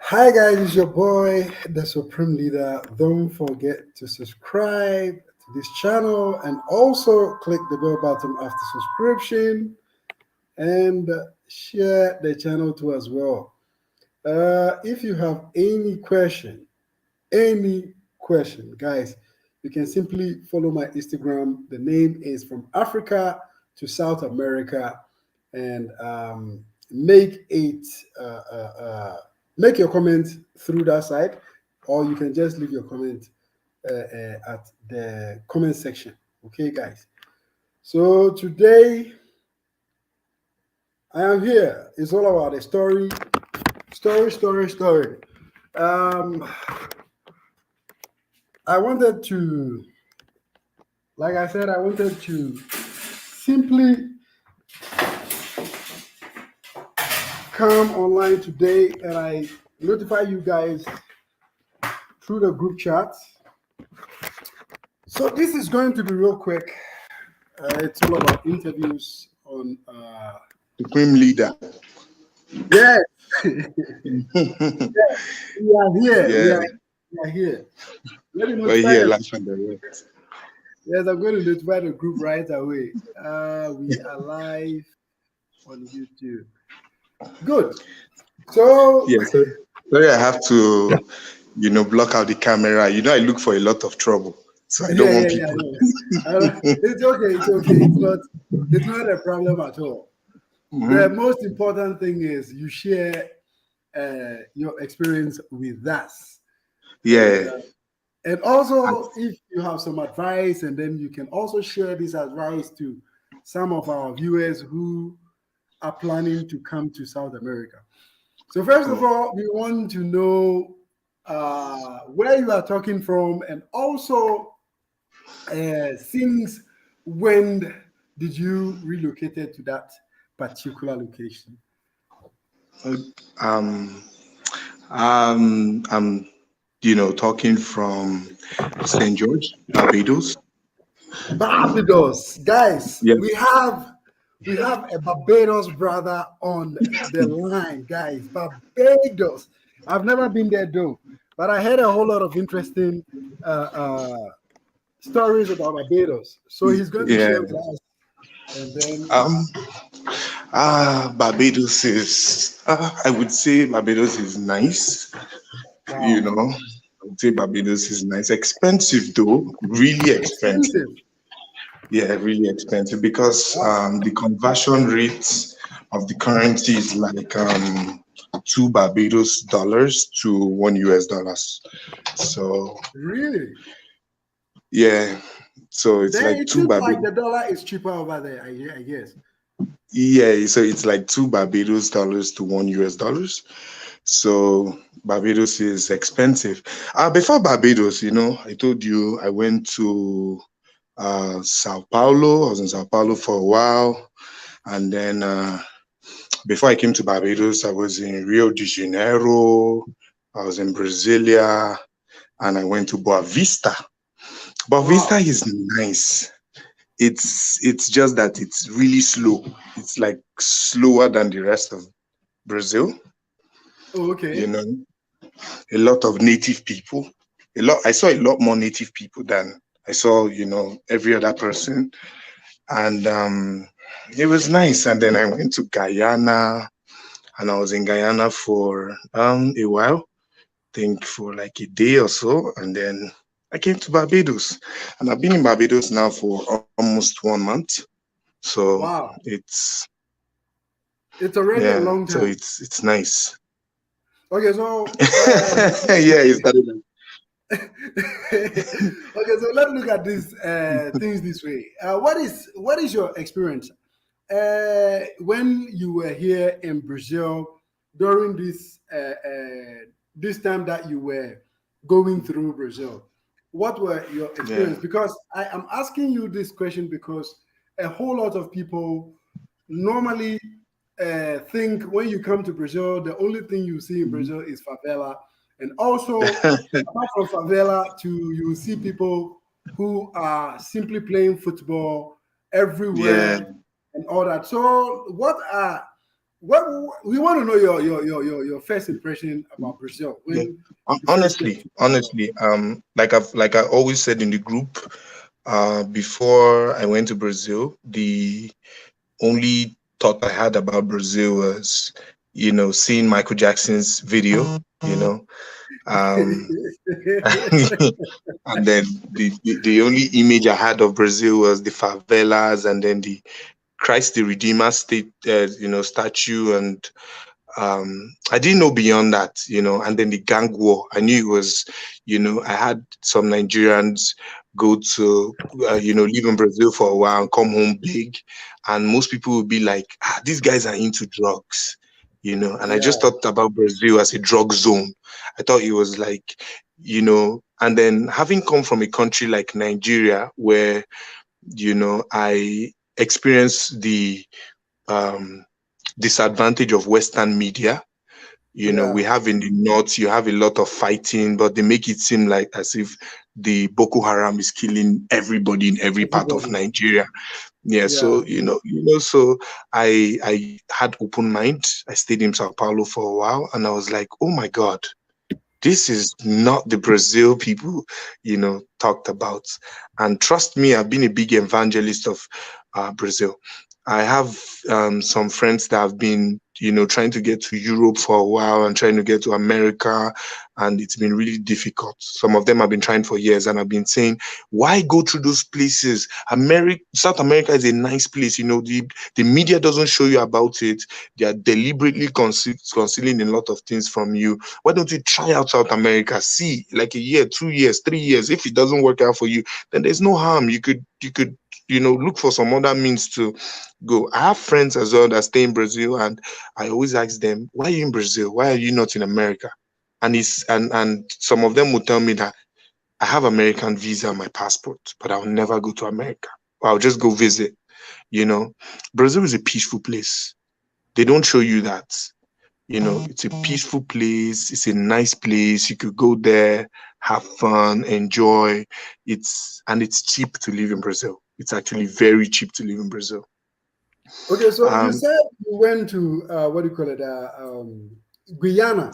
Hi guys, it's your boy, the Supreme Leader. Don't forget to subscribe to this channel and also click the bell button after subscription and share the channel too as well. If you have any question, guys, you can simply follow my Instagram. The name is From Africa to South America, and make it make your comment through that side, or you can just leave your comment at the comment section. Okay, guys. So today I am here. It's all about a story. Um, I wanted to, like I said, I wanted to simply come online today and I notify you guys through the group chat. So this is going to be real quick. It's all about interviews on. Supreme Leader. Yes, we are here. Yeah, We are here. Let me we're notify here the. live and direct. Yes, I'm going to notify the group right away. We are live on YouTube. Good. So Yeah, so sorry, I have to, block out the camera. I look for a lot of trouble, so I don't want yeah. people. It's okay. It's okay. It's not a problem at all. The Mhm. most important thing is you share your experience with us, and Yeah, and also if you have some advice, and then you can also share this advice to some of our viewers who are planning to come to South America. So first of cool. all, we want to know where you are talking from, and also since when did you relocated to that particular location? Um, I'm, talking from St. George, Barbados. Barbados, guys. Yeah. We have a Barbados brother on the line, guys. Barbados. I've never been there though, but I heard a whole lot of interesting stories about Barbados. So he's going to Yeah. share with us, and then Um, Barbados is, I would say Barbados is nice. You wow, know, I would say Barbados is nice. Expensive though, really expensive. expensive. Yeah, really expensive because Wow, the conversion rate of the currency is like two Barbados dollars to one US dollars. So really? yeah, so it's Then like it two seems like Barbados. the dollar is cheaper over there. I guess. Yeah, so it's like two Barbados dollars to one US dollars. So Barbados is expensive. Before Barbados, I told you I went to Sao Paulo. I was in Sao Paulo for a while, and then before I came to Barbados, I was in Rio de Janeiro. I was in Brasilia, and I went to Boa Vista. Boa Vista Wow. is nice. It's just that it's really slow. It's like slower than the rest of Brazil. Oh, You okay. know, a lot of native people. I saw a lot more native people than I saw, every other person. And it was nice. And then I went to Guyana, and I was in Guyana for a while, I think for like a day or so. And then I came to Barbados. And I've been in Barbados now for almost 1 month. So Wow. it's It's already a yeah, long so time. it's nice. Okay, so Yeah, it started like okay, so let's look at these things this way. What is your experience when you were here in Brazil during this time that you were going through Brazil? What were your yeah. experience? Because I am asking you this question because a whole lot of people normally think when you come to Brazil, the only thing you see in Brazil is favela, and also apart from favela, you see people who are simply playing football Yeah. everywhere and all that. So, what we want to know your first impression about Brazil Yeah. when you first came Honestly, to Brazil. honestly, like I always said in the group, before I went to Brazil, the only thought I had about Brazil was, seeing Michael Jackson's video, um, and then the only image I had of Brazil was the favelas and then the Christ the Redeemer state, statue, and I didn't know beyond that, and then the gang war. I knew it was, I had some Nigerians go to, live in Brazil for a while and come home big. And most people would be like, these guys are into drugs, and I just Yeah, thought about Brazil as a drug zone. I thought it was like, and then having come from a country like Nigeria, where, I experienced the, um, disadvantage of Western media. yeah, We have in the north, you have a lot of fighting, but they make it seem like as if the Boko Haram is killing everybody in every part of everybody. Nigeria. Yeah, Yeah. so so I had open mind. I stayed in Sao Paulo for a while, and I was like, oh my God, this is not the Brazil people, talked about. And trust me, I've been a big evangelist of Brazil. I have some friends that have been, trying to get to Europe for a while and trying to get to America, and it's been really difficult. Some of them have been trying for years, and I've been saying, why go through those places? South America is a nice place. The media doesn't show you about it. They are deliberately concealing a lot of things from you. Why don't you try out South America? See, like a year, 2 years, 3 years. If it doesn't work out for you, then there's no harm. You could, look for some other means to go. I have friends as well that stay in Brazil, and I always ask them, why are you in Brazil? Why are you not in America? And some of them will tell me that I have American visa on my passport, but I'll never go to America. Or I'll just go visit. You know, Brazil is a peaceful place. They don't show you that. It's a peaceful place. It's a nice place. You could go there, have fun, enjoy. It's cheap to live in Brazil. It's actually very cheap to live in Brazil. Okay, so you Um, said you went to what do you call it? Guyana.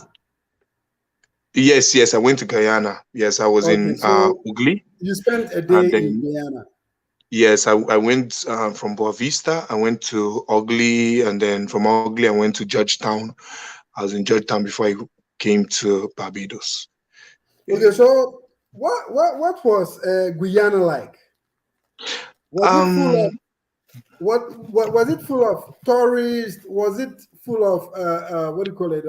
yes, yes, I went to Guyana. Yes, I was Okay, in so Ugly, you spent a day and in then Guyana. yes, I went from Boa Vista. I went to Ugly, and then from Ugly, I went to Georgetown. I was in Georgetown before I came to Barbados. Okay, Eh, so what was Guyana like? Was it full Um, of what was it full of tourists? Was it full of what do you call it?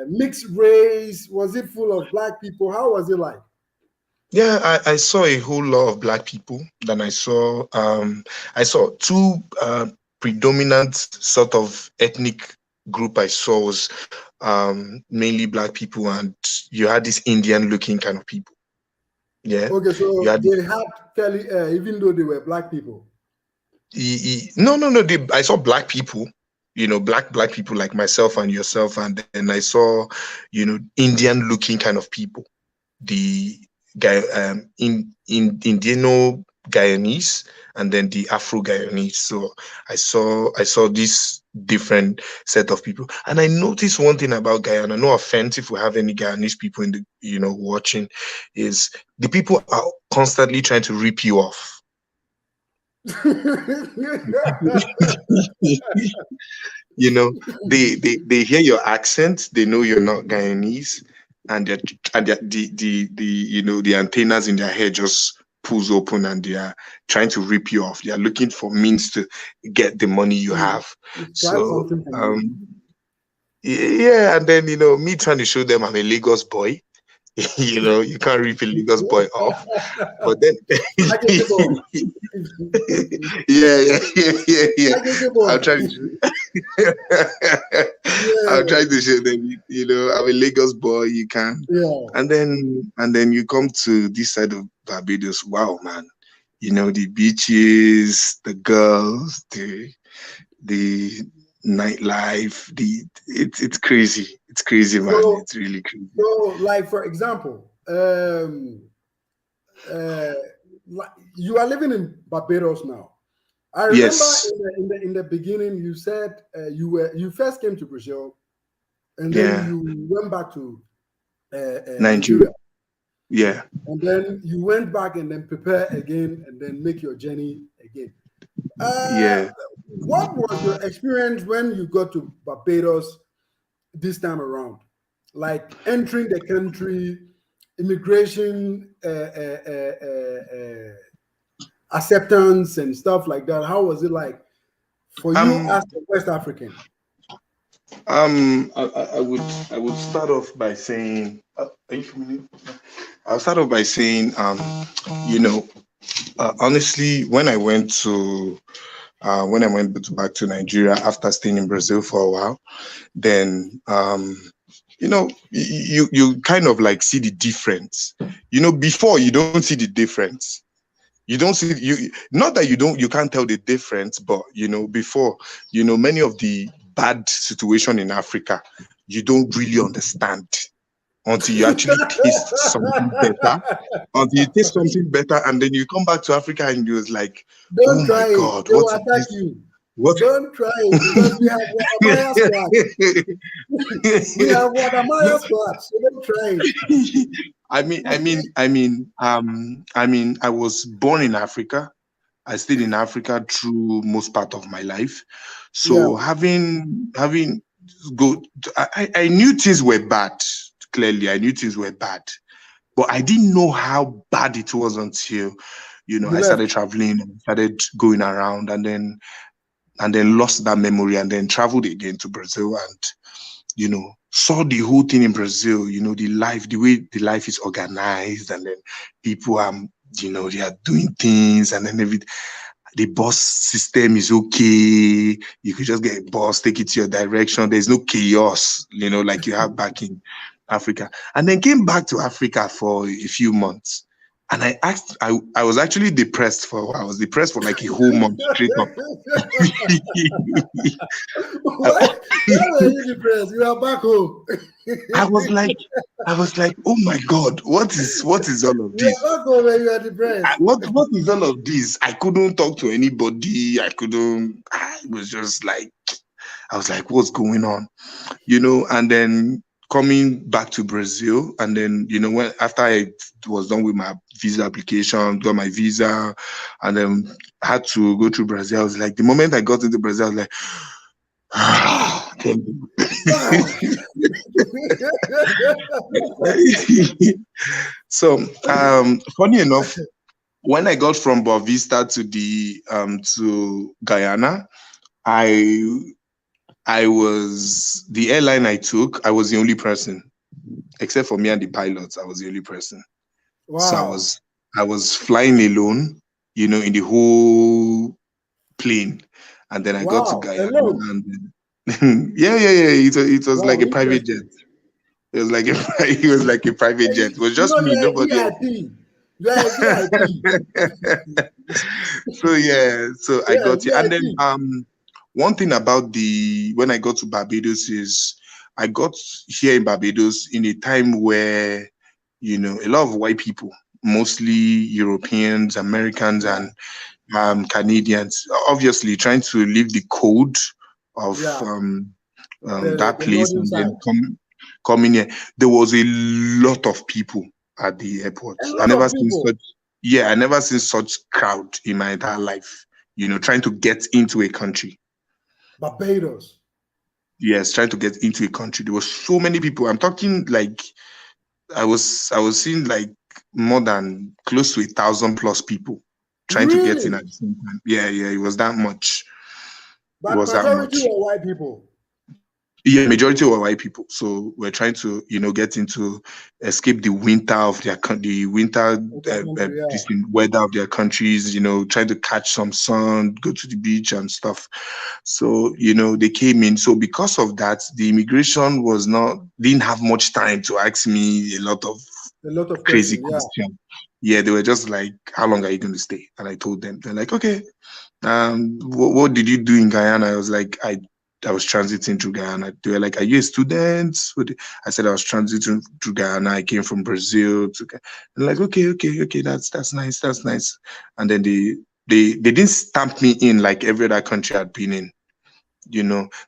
Mixed race? Was it full of black people? How was it like? Yeah, I saw a whole lot of black people. Then I saw two predominant sort of ethnic group I saw was mainly black people, and you had this Indian looking kind of people. Yeah, Okay, you so had they had fairly, even though they were black people. no, no, no. I saw black people, black people like myself and yourself, and then I saw, Indian looking kind of people. The guy in Indiano Guyanese and then the Afro Guyanese. So I saw this different set of people. And I noticed one thing about Guyana, no offense if we have any Guyanese people in the watching, is the people are constantly trying to rip you off. you know they hear your accent, they know you're not Guyanese, and the antennas in their head just pulls open, and they are trying to rip you off. They are looking for means to get the money you to have. grab So something from you. yeah, and then me trying to show them I'm a Lagos boy. You can't rip a Lagos boy off. But then Agege boy. yeah, yeah, yeah, yeah, yeah. Agege boy. I'm trying to I'm Yeah, trying to show them, I'm a Lagos boy, you can. yeah. And then you come to this side of Barbados, wow, man. The beaches, the girls, the nightlife, it's crazy. It's crazy, man. So, It's really crazy. like for example, uh, like you are living in Barbados now. I remember Yes. in the beginning you said you first came to Brazil and then Yeah. you went back to Nigeria, Nigeria. Yeah. and then you went back and then prepare again and then make your journey again. Uh, Yeah. what was your experience when you got to Barbados this time around? Like entering the country, immigration, acceptance, and stuff like that. How was it like for you Um as a West African? I would start off by saying are you familiar? I'll start off by saying you know honestly when I went back to Nigeria after staying in Brazil for a while, then you kind of like see the difference. Before you don't see the difference. You don't see you not that you can't tell the difference, but before, many of the bad situation in Africa, you don't really understand until you actually taste something better. Until you taste something better, and then you come back to Africa and you're like, Don't oh my try it. God, They what will is attack this? you. What Don't try it because we have Watermaya squad. We have Watermaya squad. So don't try it. I was born in Africa. I stayed in Africa through most part of my life. Yeah. So having go, I knew things were bad. Clearly, I knew things were bad, but I didn't know how bad it was until You I started left. traveling and started going around, and then lost that memory, and then traveled again to Brazil, and saw the whole thing in Brazil, the way the life is organized, and then people are, they are doing things, and then the bus system is okay. You could just get a bus, take it to your direction. There's no chaos, like you have back in Africa. And then came back to Africa for a few months. And I was actually depressed for a while. I was depressed for like a whole month straight up. Why? Why were you depressed? You are back home. I was like, oh my God, what is all of You this? are back home and you are depressed. What is all of this? I couldn't talk to anybody. I was just like, I was like, what's going on? And then coming back to Brazil, and then, when after I was done with my visa application, got my visa, and then had to go to Brazil, I was like, the moment I got into Brazil, I was like, thank Wow. you. So, funny enough, when I got from Boavista to Guyana, I I was the airline I took. I was the only person, except for me and the pilots. I was the only person. So I Wow. was I was flying alone, in the whole plane, and then I got to Wow. Guyana, Alone. and then, yeah, yeah, yeah. It was like Wow. a private jet. Interesting. It was like a it was like a private jet. It was You just know, me, you're a nobody VIP. You are a VIP. so yeah, so I Yeah, got it. And then VIP. one thing about the when I got to Barbados is I got here in Barbados in a time where a lot of white people, mostly Europeans, Americans, Yeah. and Canadians, obviously trying to leave the code of Yeah. that The place, northern and side. then coming here. There was a lot of people at the airport. A lot of people. I never seen such crowd in my entire life. Trying to get into a country. Barbados. Yes, trying to get into a country. There were so many people. I'm talking like I was seeing like more than close to 1,000 plus people trying to get in Really? at the same time. Yeah, yeah, it was that much. It But was that majority much. were white people. Yeah, majority were white people. So we're trying to, get into escape the winter of the winter Of the country, yeah. weather of their countries. Trying to catch some sun, go to the beach and stuff. So they came in. So because of that, the immigration didn't have much time to ask me a lot of A lot of crazy questions, yeah. questions. Yeah, they were just like, "How long are you going to stay?" And I told them. They're like, "Okay." What did you do in Guyana? I was like, I was transiting through Guyana. They were like, "Are you a student?" I said I was transiting through Guyana. I came from Brazil to. They're like, "Okay, okay, okay. That's nice. That's nice." And then they didn't stamp me in like every other country I'd been in.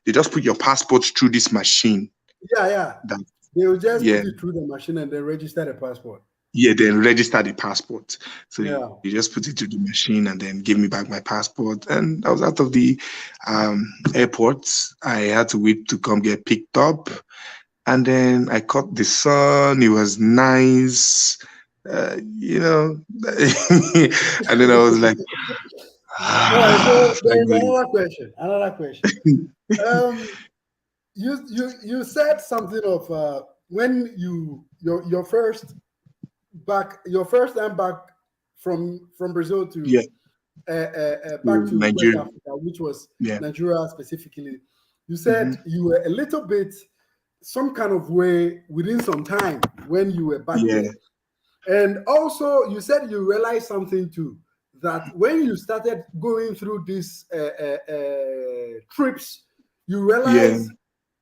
They just put your passport through this machine. Yeah, yeah. That They will just yeah, put it through the machine and then register the passport. yeah, then register the passport. So Yeah. you just put it through the machine and then give me back my passport. And I was out of the airport. I had to wait to come get picked up. And then I caught the sun. It was nice, and then I was like, All right. So there's finally. another question. Another question. Um, you said something of when your first time back from Brazil to Yeah, back to to West Nigeria. Africa, which was Yeah. Nigeria specifically. You Hmm. said you were a little bit some kind of way within some time when you were back Yeah, there. And also, you said you realized something too, that when you started going through these trips, you yeah. realized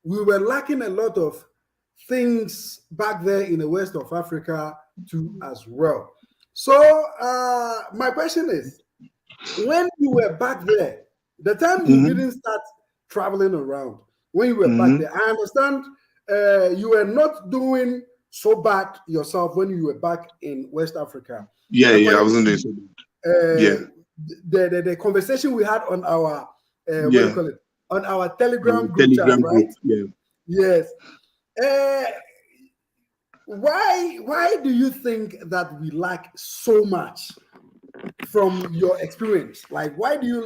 we were lacking a lot of things back there in the west of Africa too, as well. So, my question is, when you were back there, the time you Hmm. didn't start traveling around, when you were back Hmm. there, I understand you were not doing so bad yourself when you were back in West Africa. Yeah, yeah. I According wasn't doing to so bad. Yeah, the conversation we had on our what do you yeah. call it, on our Telegram group chat, Telegram group. right? Yeah. Yes. Uh, why do you think that we lack so much from your experience? Like, why do you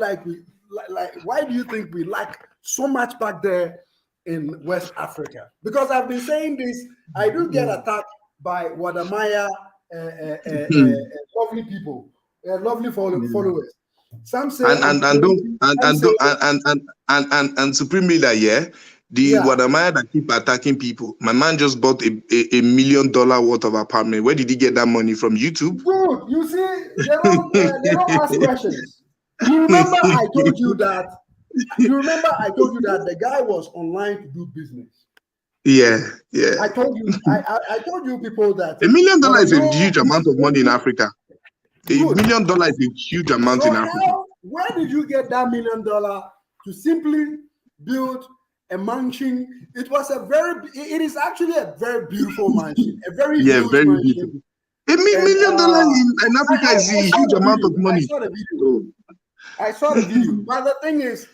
why do you think we lack so much back there in West Africa? Because I've been saying this, I do get attacked by Wadamaya, lovely people, followers. Some say I'm And don't crazy. Some and say, don't and supreme leader, yeah. The yeah, Wadamaya that keep attacking people. My man just bought a $1 million worth of apartment. Where did he get that money from? YouTube? good. You see, they don't ask questions. You remember I told you that. You remember I told you that the guy was online to do business. Yeah, yeah. I told you people that $1 million is a although huge amount of money in Africa. good. $1 million is a huge amount So in Africa. where did you get that $1 million to simply build a mansion? It is actually a very beautiful mansion, a very Yeah, huge very beautiful. mansion. $1 And million in Africa is a I saw huge the amount of video. I money. saw the video. So, I saw the video. But the thing is,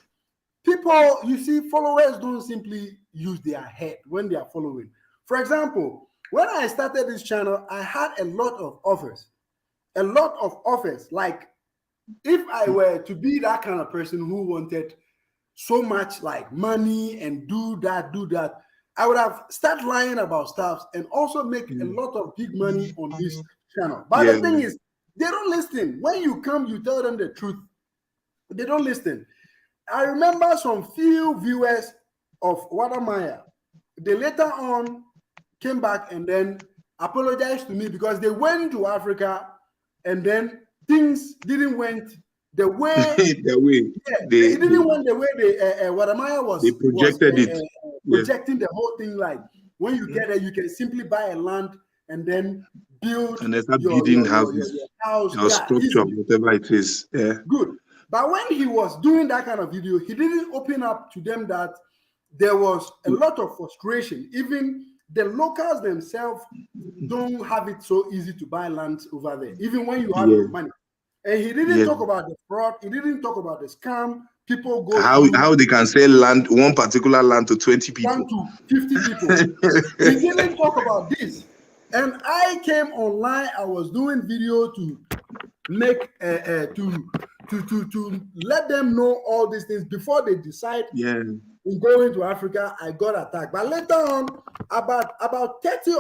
people, you see, followers don't simply use their head when they are following. For example, when I started this channel, I had a lot of offers. A lot of offers. Like, if I were to be that kind of person who wanted so much like money and do that, I would have started lying about stuff and also make a lot of big money on this channel. But the yeah, thing is, they don't listen. When you come, you tell them the truth. They don't listen. I remember some few viewers of Wadamaya. They later on came back and then apologized to me because they went to Africa and then things didn't went the way. the way Yeah, they, it didn't went the way Wadamaya they was projected it. Yeah. projecting the whole thing. Like, when you get there, you can simply buy a land and then build And they start your building houses, your house. your Yeah, structure, easily. whatever it is. Yeah. Good. But when he was doing that kind of video, he didn't open up to them that there was a lot of frustration. Even the locals themselves don't have it so easy to buy land over there, even when you have Yeah. your money. And he didn't Yeah. talk about the fraud. He didn't talk about the scam people go through. How they can sell land, one particular land to 20 people. 1 to 50 people. He didn't talk about this. And I came online. I was doing video to make to let them know all these things before they decide Yeah. in going to Africa. I got attacked, but later on, about 30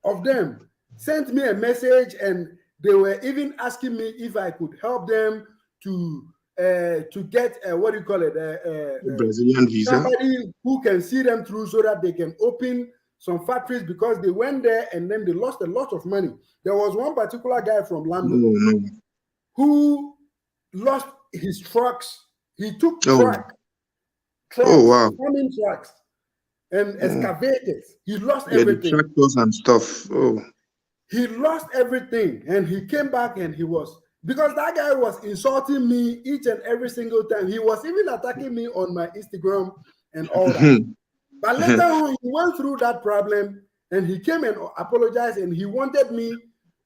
of them sent me a message, and they were even asking me if I could help them to get what do you call it, Brazilian visa. somebody who can see them through so that they can open some factories, because they went there and then they lost a lot of money. There was one particular guy from London No. who lost his trucks. He took Oh. Oh wow. farming trucks and excavators. He lost Yeah, the everything. tractors and stuff. Oh. He lost everything, and he came back and he was because that guy was insulting me each and every single time. He was even attacking me on my Instagram and all that. But later on, he went through that problem and he came and apologized and he wanted me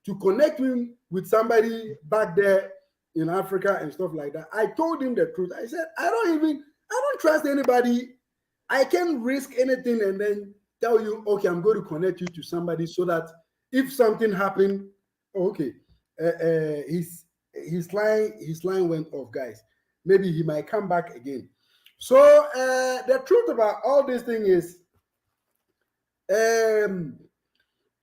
to connect him with somebody back there in Africa and stuff like that. I told him the truth. I said, I don't trust anybody. I can't risk anything and then tell you, okay, I'm going to connect you to somebody so that if something happened, okay, his line went off, guys. Maybe he might come back again. So the truth about all this thing is, um,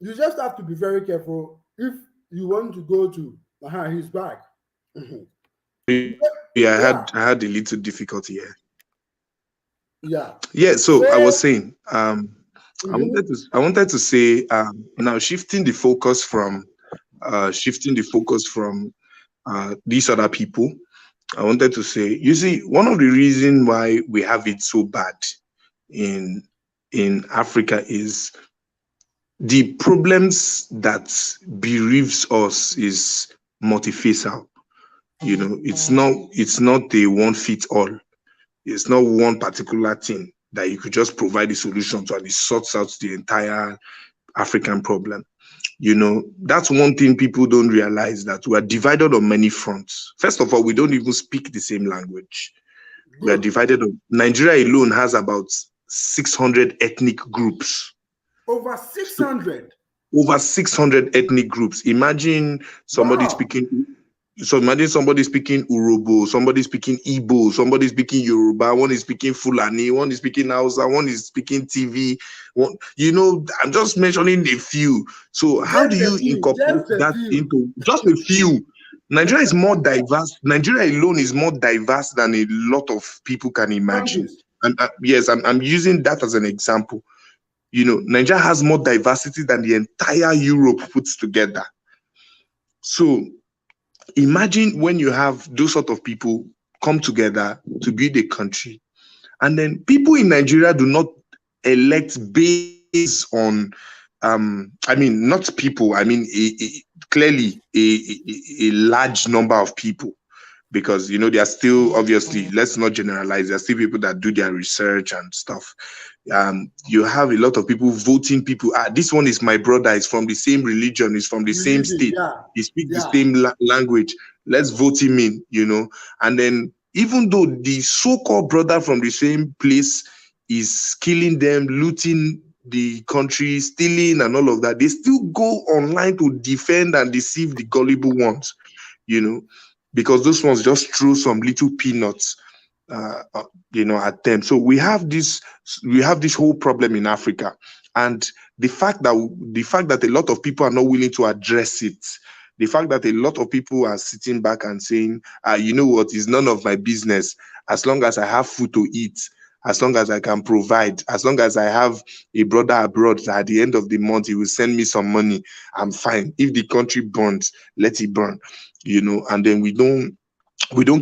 you just have to be very careful if you want to go to. He's back. Mhm. Yeah, Yeah, I had a little difficulty here. yeah. Yeah, so I was So saying, mhm, I wanted to say, now shifting the focus from these other people. I wanted to say, you see, one of the reasons why we have it so bad in Africa is the problems that bereaves us is multifaceted. You know, it's not a one fit all. It's not one particular thing that you could just provide a solution to and it sorts out the entire African problem. You know, that's one thing people don't realize, that we are divided on many fronts. First of all, we don't even speak the same language. We are good. divided on Nigeria alone has about 600 ethnic groups. Over 600. Over 600 ethnic groups. Wow. Imagine somebody speaking Urobo, somebody speaking Igbo, somebody speaking Yoruba, one is speaking Fulani, one is speaking Hausa, one is speaking TV. I'm just mentioning a few. So how do Just a you few. incorporate Just a that few. into just a few? Nigeria is more diverse. Nigeria alone is more diverse than a lot of people can imagine. Countries. And yes, I'm using that as an example. You know, Nigeria has more diversity than the entire Europe put together. So imagine when you have those sort of people come together to build a country, and then people in Nigeria do not elect based on, not people, clearly a large number of people, because there are still, obviously, let's not generalize, there are still people that do their research and stuff. You have a lot of people voting people. This one is my brother, he's from the same religion, he's from the same Religion. state, Yeah. he speaks the Yeah. same language, let's vote him in. And then even though the so-called brother from the same place is killing them, looting the country, stealing and all of that, they still go online to defend and deceive the gullible ones, you know because those ones just throw some little peanuts, at them. So we have this whole problem in Africa, and the fact that a lot of people are not willing to address it, the fact that a lot of people are sitting back and saying, you know what, is none of my business, as long as I have food to eat, as long as I can provide, as long as I have a brother abroad that at the end of the month he will send me some money, I'm fine. If the country burns, let it burn. And then we don't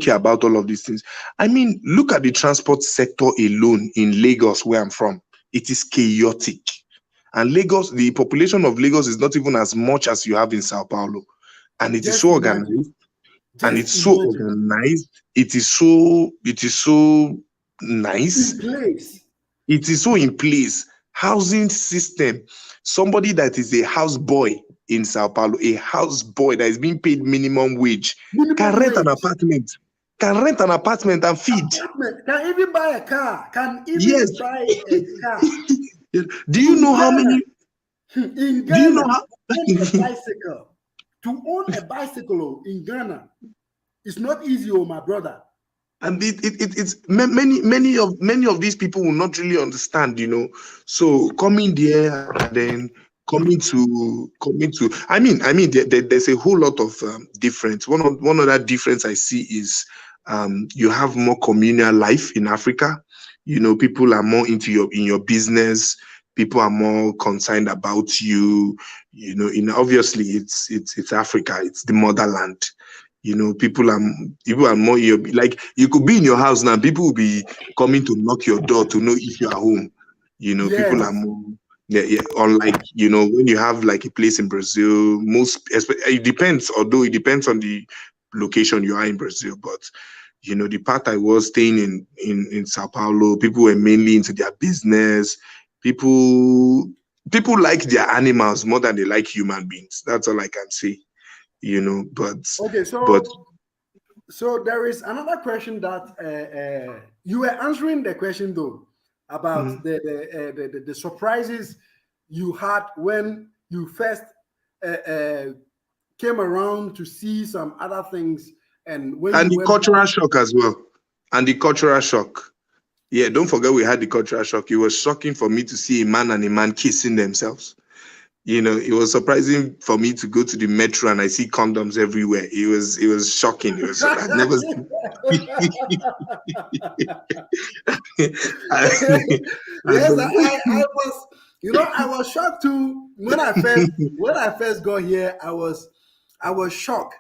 care about all of these things. I mean, look at the transport sector alone in Lagos, where I'm from. It is chaotic. And Lagos, the population of Lagos is not even as much as you have in Sao Paulo. And it is Just so imagine. organized. And Just it's so imagine. organized. It is so nice. In place. It is so in place. Housing system. Somebody that is a house boy in Sao Paulo, a house boy that is being paid minimum wage, can Minimum rent an wage. apartment. Can rent an apartment and feed. Apartment. Can even buy a car. Can Yes. even buy a car. Do you In know how many? Ghana. In Do you know Ghana. how? Own a bicycle. To own a bicycle in Ghana, it's not easy, oh my brother. And it's many of these people will not really understand. So coming there and then coming to there's a whole lot of difference. One other difference I see is, you have more communal life in Africa. People are more into your business. People are more concerned about you. Obviously it's Africa, it's the motherland. People are more like, you could be in your house now, people will be coming to knock your door to know if you are home. People are Yes. more, yeah, yeah. Unlike, when you have like a place in Brazil, it depends, although it depends on location you are in Brazil, but the part I was staying in Sao Paulo, people were mainly into their business. People like their animals more than they like human beings. That's all I can say. But Okay, but so there is another question that you were answering the question though about mm. the surprises you had when you first came around to see some other things, and when And you the went back. cultural shock as well. And the cultural shock. Yeah, don't forget we had the cultural shock. It was shocking for me to see a man and a man kissing themselves. It was surprising for me to go to the metro and I see condoms everywhere. It was shocking. I'd never seen. Yes, I- I was, I was shocked too when I first got here. I was shocked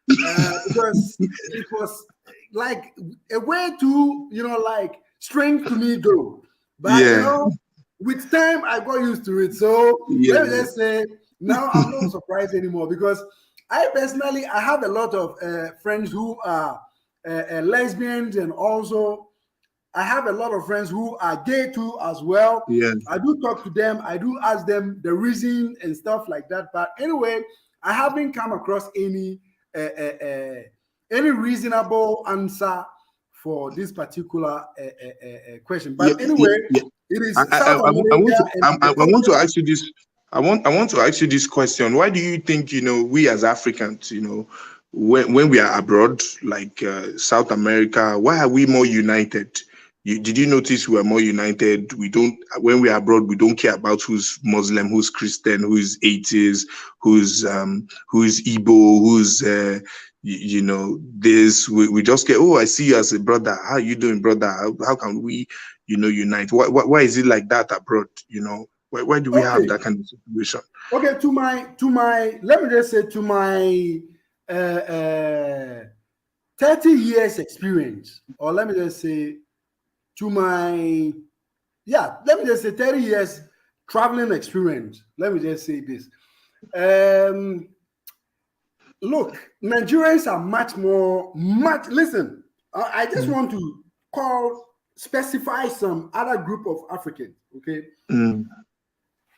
because it was like a way too, like strange to me though. But yeah, with time I got used to it. So let me yeah, just say now I'm not surprised anymore because I have a lot of friends who are lesbians, and also I have a lot of friends who are gay too as well. yeah, I do talk to them. I do ask them the reason and stuff like that. But anyway, I haven't come across any reasonable answer for this particular question. yeah, But yeah, anyway, yeah. it I, is I, I South I want to America and I the want to culture. ask you this. I want to ask you this question. Why do you think we as Africans, when we are abroad, like South America, why are we more united? Did you notice we are more united? We don't When we are abroad, we don't care about who's Muslim, who's Christian, who's atheist, who's Igbo, who's this. We just care. Oh, I see you as a brother. How you doing, brother? How can we unite? Why is it like that abroad? Why do we have Okay, that kind of situation? okay. To my let me just say to my uh, uh, 30 years experience, or let me just say to my let me just say 30 years traveling experience. Let me just say this. Um, Look, Nigerians are much. Listen, I just Mm, want to specify some other group of Africans. Okay, mm,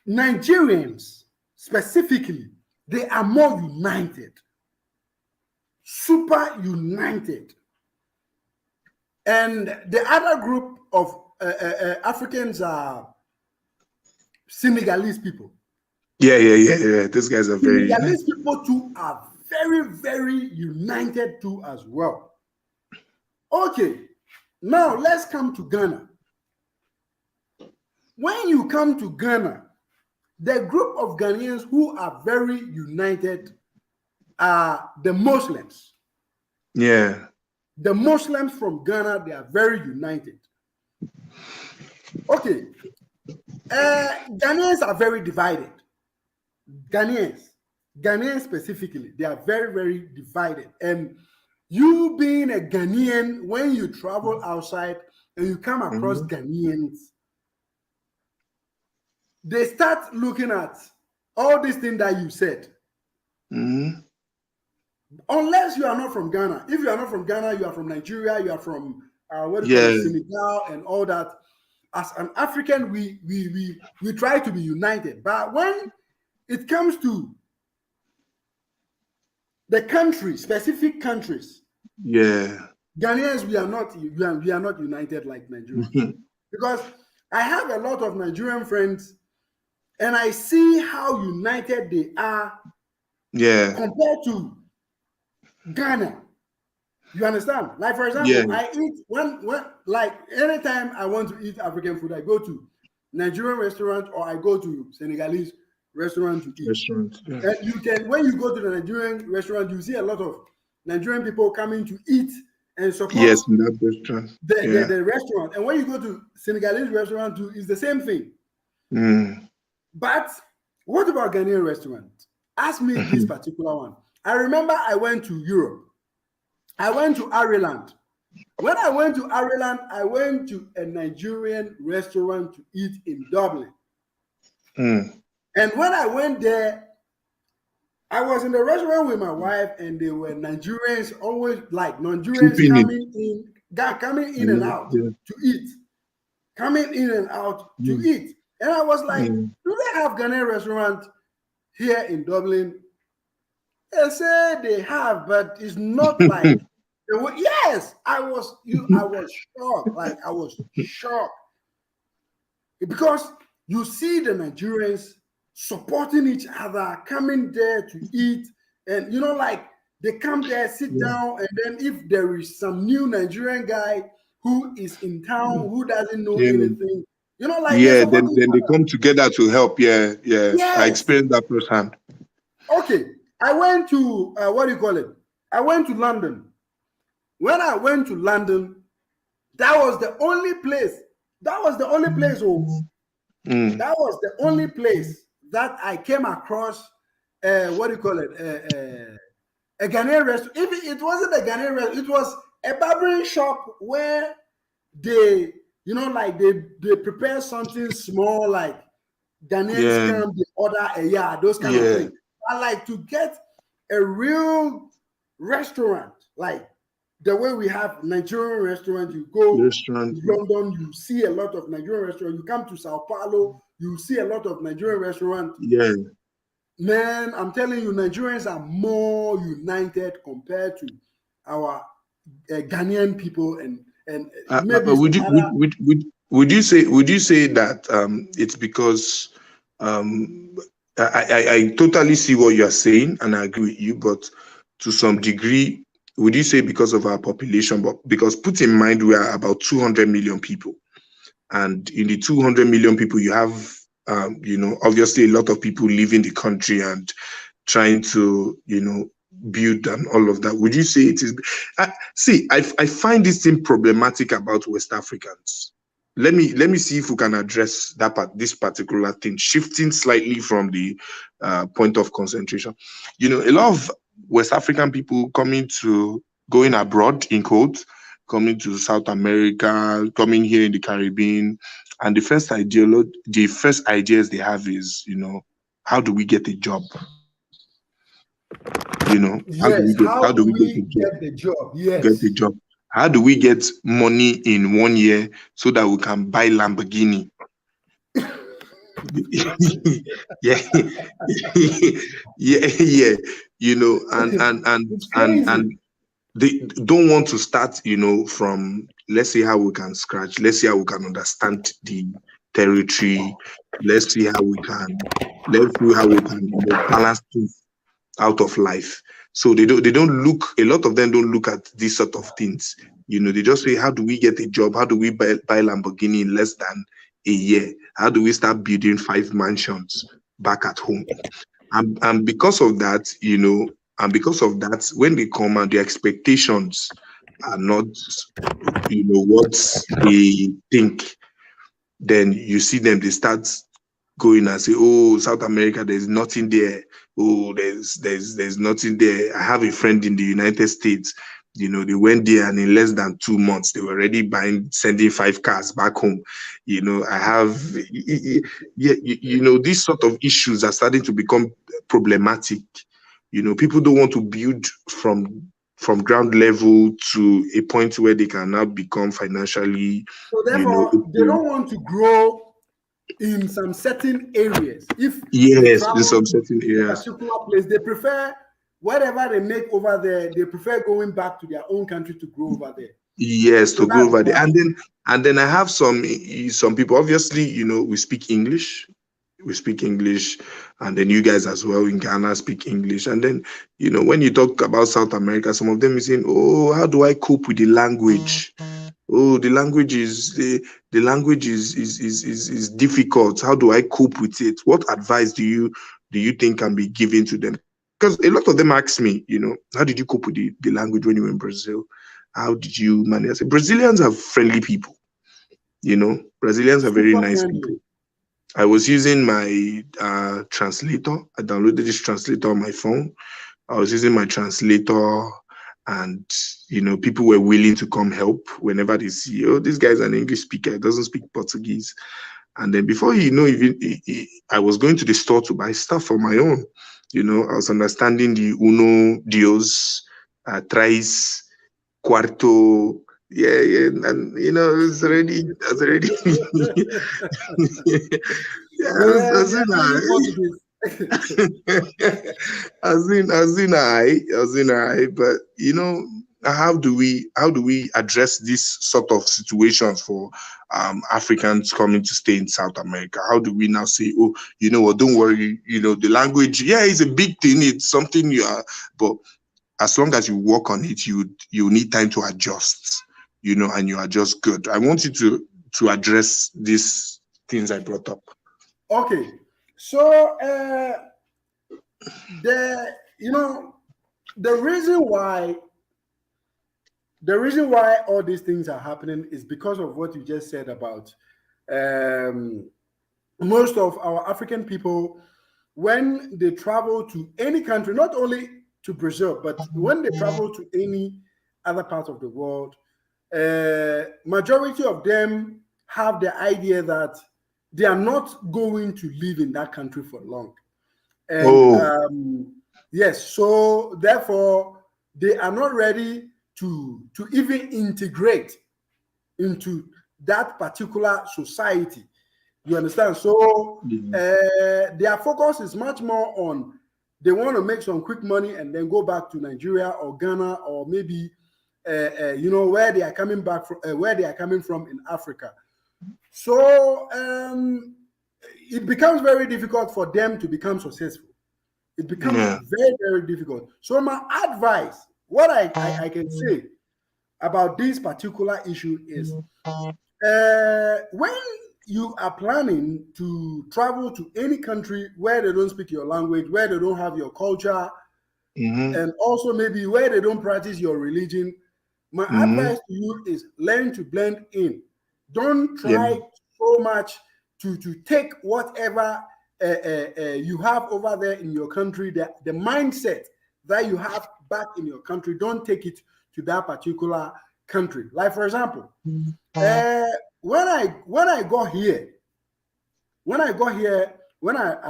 Nigerians specifically, they are more united, super united, and the other group of Africans are Senegalese people. yeah, yeah, yeah, yeah. Those guys are very united. Senegalese people too are very, very united too as well. Okay, now let's come to Ghana. When you come to Ghana, the group of Ghanaians who are very united are the Muslims. Yeah, The Muslims from Ghana, they are very united. Okay, Ghanaians are very divided. Ghanaians, Ghanaians specifically, they are very, very divided. And you being a Ghanaian, when you travel outside and you come across mhm, Ghanaians, they start looking at all these things that you said. mhm. Unless you are not from Ghana. If you are not from Ghana, you are from Nigeria, you are from what do you call Yeah, it, Senegal, and all that. As an African, we try to be united. But when it comes to the country, specific countries, yeah. Ghanaians, we are not united like Nigerians. Because I have a lot of Nigerian friends, and I see how united they are Yeah, compared to Ghana. You understand? Like for yeah. example, I eat when like anytime I want to eat African food, I go to Nigerian restaurant or I go to Senegalese restaurant to eat. Restaurant. Yeah. And you can when you go to the Nigerian restaurant, you see a lot of Nigerian people coming to eat and support Yes, in that restaurant. the, the, Yeah. the restaurant. And when you go to Senegalese restaurant too, it's the same thing. Mm. But what about Ghanaian restaurant? Ask me this particular one. I remember I went to Europe. I went to Ireland. When I went to Ireland, I went to a Nigerian restaurant to eat in Dublin. Mm. And when I went there, I was in the restaurant with my wife, and they were Nigerians, always like Nigerians Keeping it. coming in and Yeah, out yeah. to eat, coming in and out to Mm, eat. And I was like, mm. do they have Ghanaian restaurant here in Dublin? They say they have, but it's not like yes, I was shocked. Like I was shocked because you see the Nigerians supporting each other, coming there to eat, and like they come there, sit Yeah, down, and then if there is some new Nigerian guy who is in town who doesn't know yeah, anything, like they yeah. support each Then they other. come together to help. Yeah, yeah. I Yes. experienced that firsthand. Okay. I went to what do you call it? I went to London. When I went to London, that was the only place. That was the only place. Oh, Mm. that was the only place that I came across. What do you call it? A Ghanaian restaurant. If it wasn't a Ghanaian restaurant, it was a barbering shop where they, like they prepare something small, like Ghanaians Yeah, come, they order a yeah, those kind of yeah. things. I like to get a real restaurant, like the way we have Nigerian restaurant. You go Restaurant. to London, you see a lot of Nigerian restaurant. You come to Sao Paulo, you see a lot of Nigerian restaurant. Yeah. Man, I'm telling you, Nigerians are more united compared to our Ghanaian people, and maybe some Would you other. would you say that it's because um, I totally see what you are saying and I agree with you, but to some degree, would you say because of our population? But because put in mind we are about 200 million people, and in the 200 million people, you have obviously a lot of people leaving the country and trying to build and all of that. Would you say it is I find this thing problematic about West Africans. Let me see if we can address this particular thing, shifting slightly from the point of concentration. A lot of West African people going abroad in quotes, coming to South America, coming here in the Caribbean, and the first ideas they have is, how do we get a job? Yes, How how do do we get a we job? get the job? Get a Yes. job. How do we get money in 1 year so that we can buy Lamborghini? Yeah, yeah, yeah. It's And crazy. they don't want to start, from let's see how we can scratch. Let's see how we can understand the territory. Let's see how we can. Let's see how we can, balance things out of life. So they don't look, a lot of them don't look at these sort of things. They just say, how do we get a job? How do we buy Lamborghini in less than a year? How do we start building 5 mansions back at home? And because of that, when they come and the expectations are not, what they think, then you see them, they start going and say, "Oh, South America, there's nothing there. Oh, there's nothing there." I have a friend in the United States. They went there and in less than 2 months, they were already sending 5 cars back home. I have, yeah, these sort of issues are starting to become problematic. People don't want to build from ground level to a point where they can now become financially, So therefore, they okay. don't want to grow in some certain areas. If they Yes, in travel some to certain a areas. particular place, they prefer whatever they make over there, they prefer going back to their own country to grow over there. Yes, So to go that's over there. why. And then I have some people, obviously, we speak English. We speak English, and then you guys as well in Ghana speak English. And then, when you talk about South America, some of them is saying, "Oh, how do I cope with the language? Oh, the language is difficult. How do I cope with it? What advice do you think can be given to them?" Because a lot of them ask me, how did you cope with the language when you were in Brazil? How did you manage? I say, Brazilians are friendly people. Brazilians are very Super nice friendly. people. I was using my translator. I downloaded this translator on my phone. I was using my translator, and people were willing to come help whenever they see, oh, this guy's an English speaker, he doesn't speak Portuguese. And then before even I was going to the store to buy stuff for my own. I was understanding the uno, dios, tres, cuarto. Yeah, yeah, and it's already. Yeah, Man, as they in are learning Portuguese. I, but how do we address this sort of situations for Africans coming to stay in South America? How do we now say, oh, you know what, don't worry, the language, yeah, is a big thing, it's something you are, but as long as you work on it, you need time to adjust, and you are just good. I want you to address these things I brought up. Okay, so the you know the reason why all these things are happening is because of what you just said about um, most of our African people when they travel to any country, not only to Brazil, but when they travel to any other part of the world, majority of them have the idea that they are not going to live in that country for long. And Oh, yes, so therefore they are not ready to even integrate into that particular society. You understand? So yeah. their focus is much more on they want to make some quick money and then go back to Nigeria or Ghana or maybe where they are coming back from, where they are coming from in Africa. So it becomes very difficult for them to become successful. It becomes Yeah. very, very difficult. So my advice, what I can say about this particular issue is when you are planning to travel to any country where they don't speak your language, where they don't have your culture, Mm-hmm. and also maybe where they don't practice your religion, my Mm-hmm. advice to you is learn to blend in. Don't Yeah. try so much to take whatever you have over there in your country, the mindset that you have back in your country, don't take it to that particular country. Like for example, uh, when I got here, when I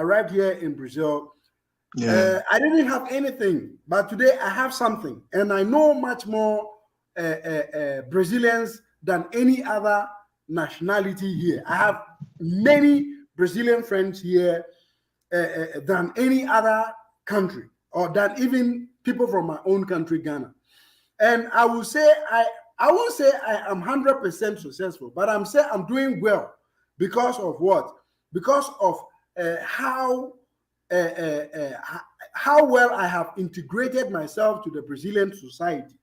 arrived here in Brazil, Yeah. I didn't have anything, but today I have something, and I know much more Brazilians than any other nationality here. I have many Brazilian friends here than any other country, or than even people from my own country, Ghana. And I won't say I am 100% successful, but I'm saying I'm doing well because of what? Because of how uh, uh, uh, how well I have integrated myself to the Brazilian society.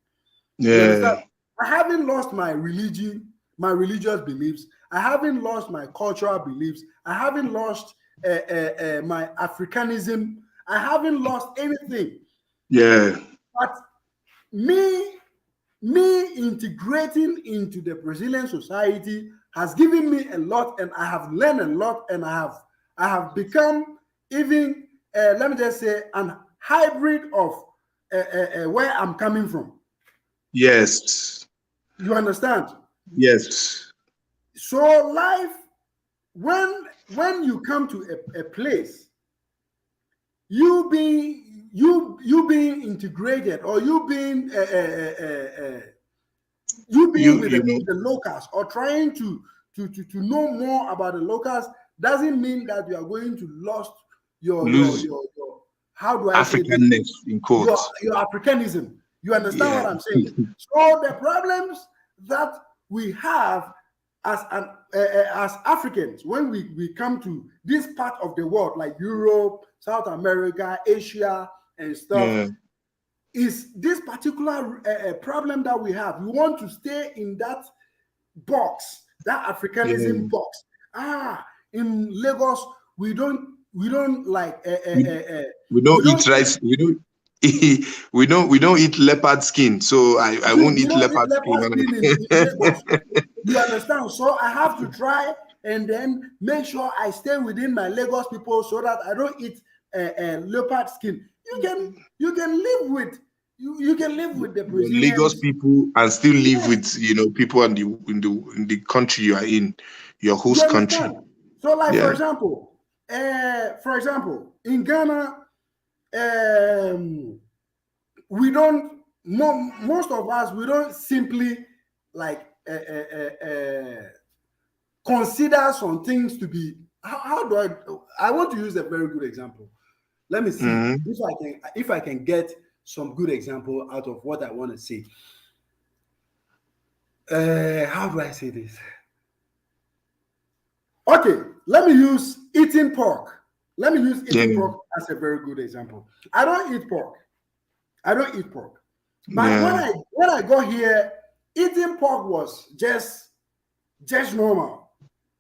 You understand? Yeah. I haven't lost my religion, my religious beliefs. I haven't lost my cultural beliefs. I haven't lost my Africanism. I haven't lost anything. Yeah. But me me integrating into the Brazilian society has given me a lot, and I have learned a lot, and I have become even let me just say an hybrid of where I'm coming from. Yes. You understand? Yes. So life, when you come to a place, you being integrated, or you being You with you know the locals, or trying to know more about the locals, doesn't mean that you are going to lost lose your how do I say this, Africanness in quotes. your Africanism. You understand Yeah. what I'm saying? So the problems that we have as Africans when we come to this part of the world, like Europe, South America, Asia, and stuff, Yeah. is this particular problem that we have. We want to stay in that box, that Africanism Yeah. box. In Lagos, we don't like We, we don't we don't eat eat rice. We don't we don't eat leopard skin. So I won't we eat don't eat leopard skin. leopard skin in Lagos. You understand? So I have to try and then make sure I stay within my Lagos people so that I don't eat leopard skin. You can live with you can live with the Your Lagos Brazilians. people and still live Yes, with people in the country you are in, your you host country. understand. So, like Yeah. for example, in Ghana, um, we don't. Most of us we don't simply like consider some things to be. How do I want to use a very good example. Let me see Mm-hmm. if I can get some good example out of what I want to say. How do I say this? Okay, let me use eating pork. Let me use eating Yeah. pork as a very good example. I don't eat pork. I don't eat pork. But Yeah. when I got here, eating pork was just normal.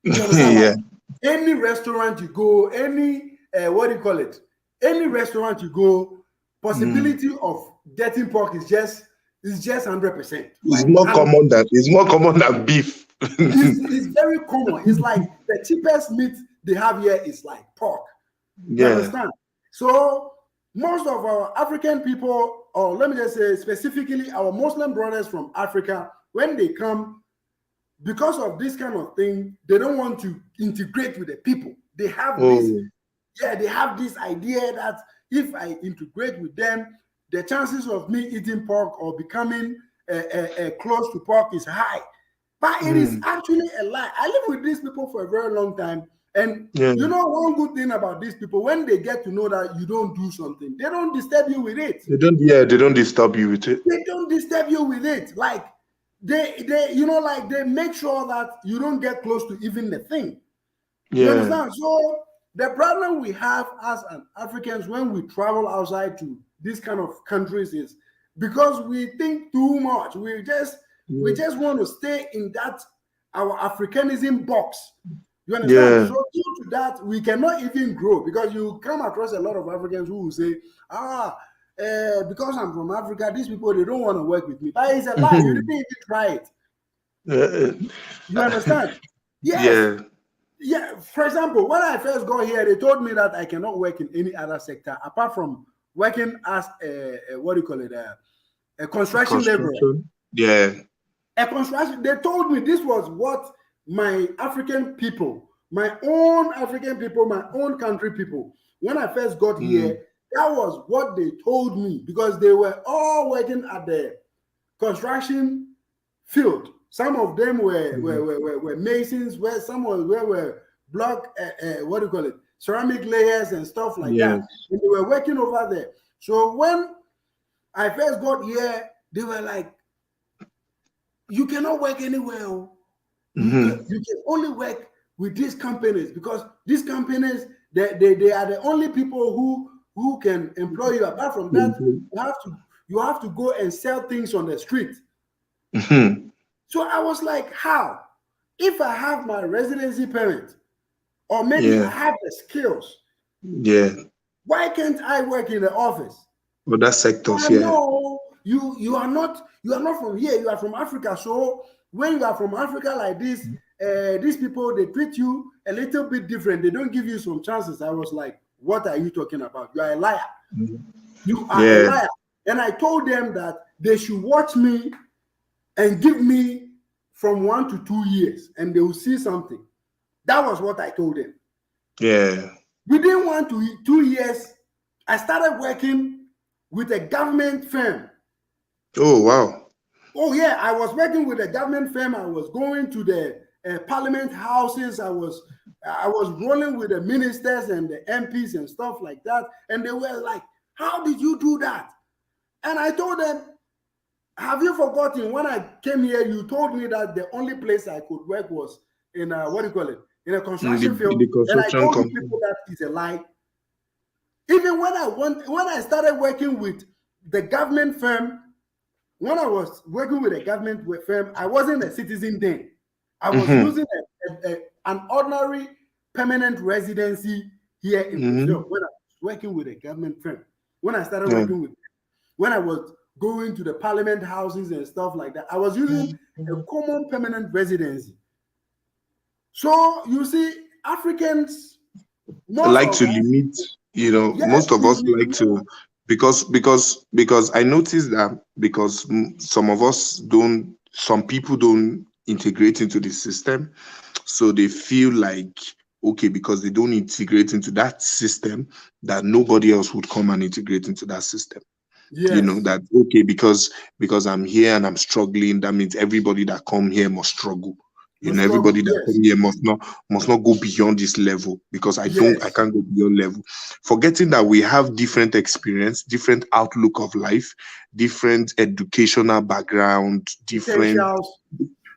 You understand? Like Yeah. any restaurant you go, any what do you call it? Any restaurant you go, Mm. possibility of getting pork is just 100%. It's Like more 100%. common than beef. It's very common. It's like the cheapest meat they have here is like pork. You Yeah. understand? So most of our African people, or let me just say specifically our Muslim brothers from Africa, when they come, because of this kind of thing, they don't want to integrate with the people. They have this, Oh. yeah, they have this idea that if I integrate with them, the chances of me eating pork or becoming close to pork is high. But it is Mm. actually a lie. I live with these people for a very long time. And Yeah. you know, one good thing about these people, when they get to know that you don't do something, they don't disturb you with it. They don't. Yeah. They don't disturb you with it. They don't disturb you with it. Like like they make sure that you don't get close to even the thing. You Yeah. understand? So the problem we have as an Africans when we travel outside to these kind of countries is because we think too much. We Mm. just want to stay in that our Africanism box. You understand? Yeah. So due to that, we cannot even grow because you come across a lot of Africans who will say, because I'm from Africa, these people they don't want to work with me. But it's a lie. You didn't even try it. Uh, You understand? Yes. yeah. Yeah, for example, when I first got here, they told me that I cannot work in any other sector apart from working as a what do you call it, a construction laborer. Construction. Yeah. A construction. They told me this was what my African people, my own African people, my own country people. When I first got Mm. here, that was what they told me because they were all working at the construction field. Some of them Mhm. were masons, where some were block, what do you call it, ceramic layers and stuff like that. Yes. And they were working over there. So when I first got here, they were like, you cannot work anywhere. Oh. Mm-hmm. You can only work with these companies because these companies, they are the only people who can employ you. Apart from that, you have to go and sell things on the street. Mm-hmm. So I was like, how? If I have my residency permit, or maybe I Yeah. have the skills, Yeah. why can't I work in the office? Other sectors. Oh Yeah. no, you are not from here, you are from Africa. So when you are from Africa like this, these people they treat you a little bit different. They don't give you some chances. I was like, what are you talking about? You are a liar. You are a Yeah. liar. And I told them that they should watch me and give me from 1 to 2 years and they will see something. That was what I told them. Yeah. Within 1 to 2 years, I started working with a government firm. Oh wow. Oh, yeah, I was working with a government firm. I was going to the parliament houses. I was rolling with the ministers and the MPs and stuff like that. And they were like, how did you do that? And I told them, have you forgotten when I came here, you told me that the only place I could work was in a, what do you call it, in a construction In field. the And I construction told you company. people that is a lie. Even when I started working with the government firm, when I was working with a government firm, I wasn't a citizen then. I was Mm-hmm. using an ordinary permanent residency here in Mm-hmm. Brazil when I was working with a government firm. When I started Yeah. working with, when I was going to the parliament houses and stuff like that, I was using a common permanent residency. So you see, Africans, most Like of to us, limit, yes, most of us we like to, because I noticed that because some of us don't, some people don't integrate into the system, so they feel like okay, because they don't integrate into that system, that nobody else would come and integrate into that system. Yes. That okay, because I'm here and I'm struggling, that means everybody that come here must struggle. No Everybody struggle. that Yes. come here must not go beyond this level, because I Yes. can't go beyond level. Forgetting that we have different experience, different outlook of life, different educational background, Potentials.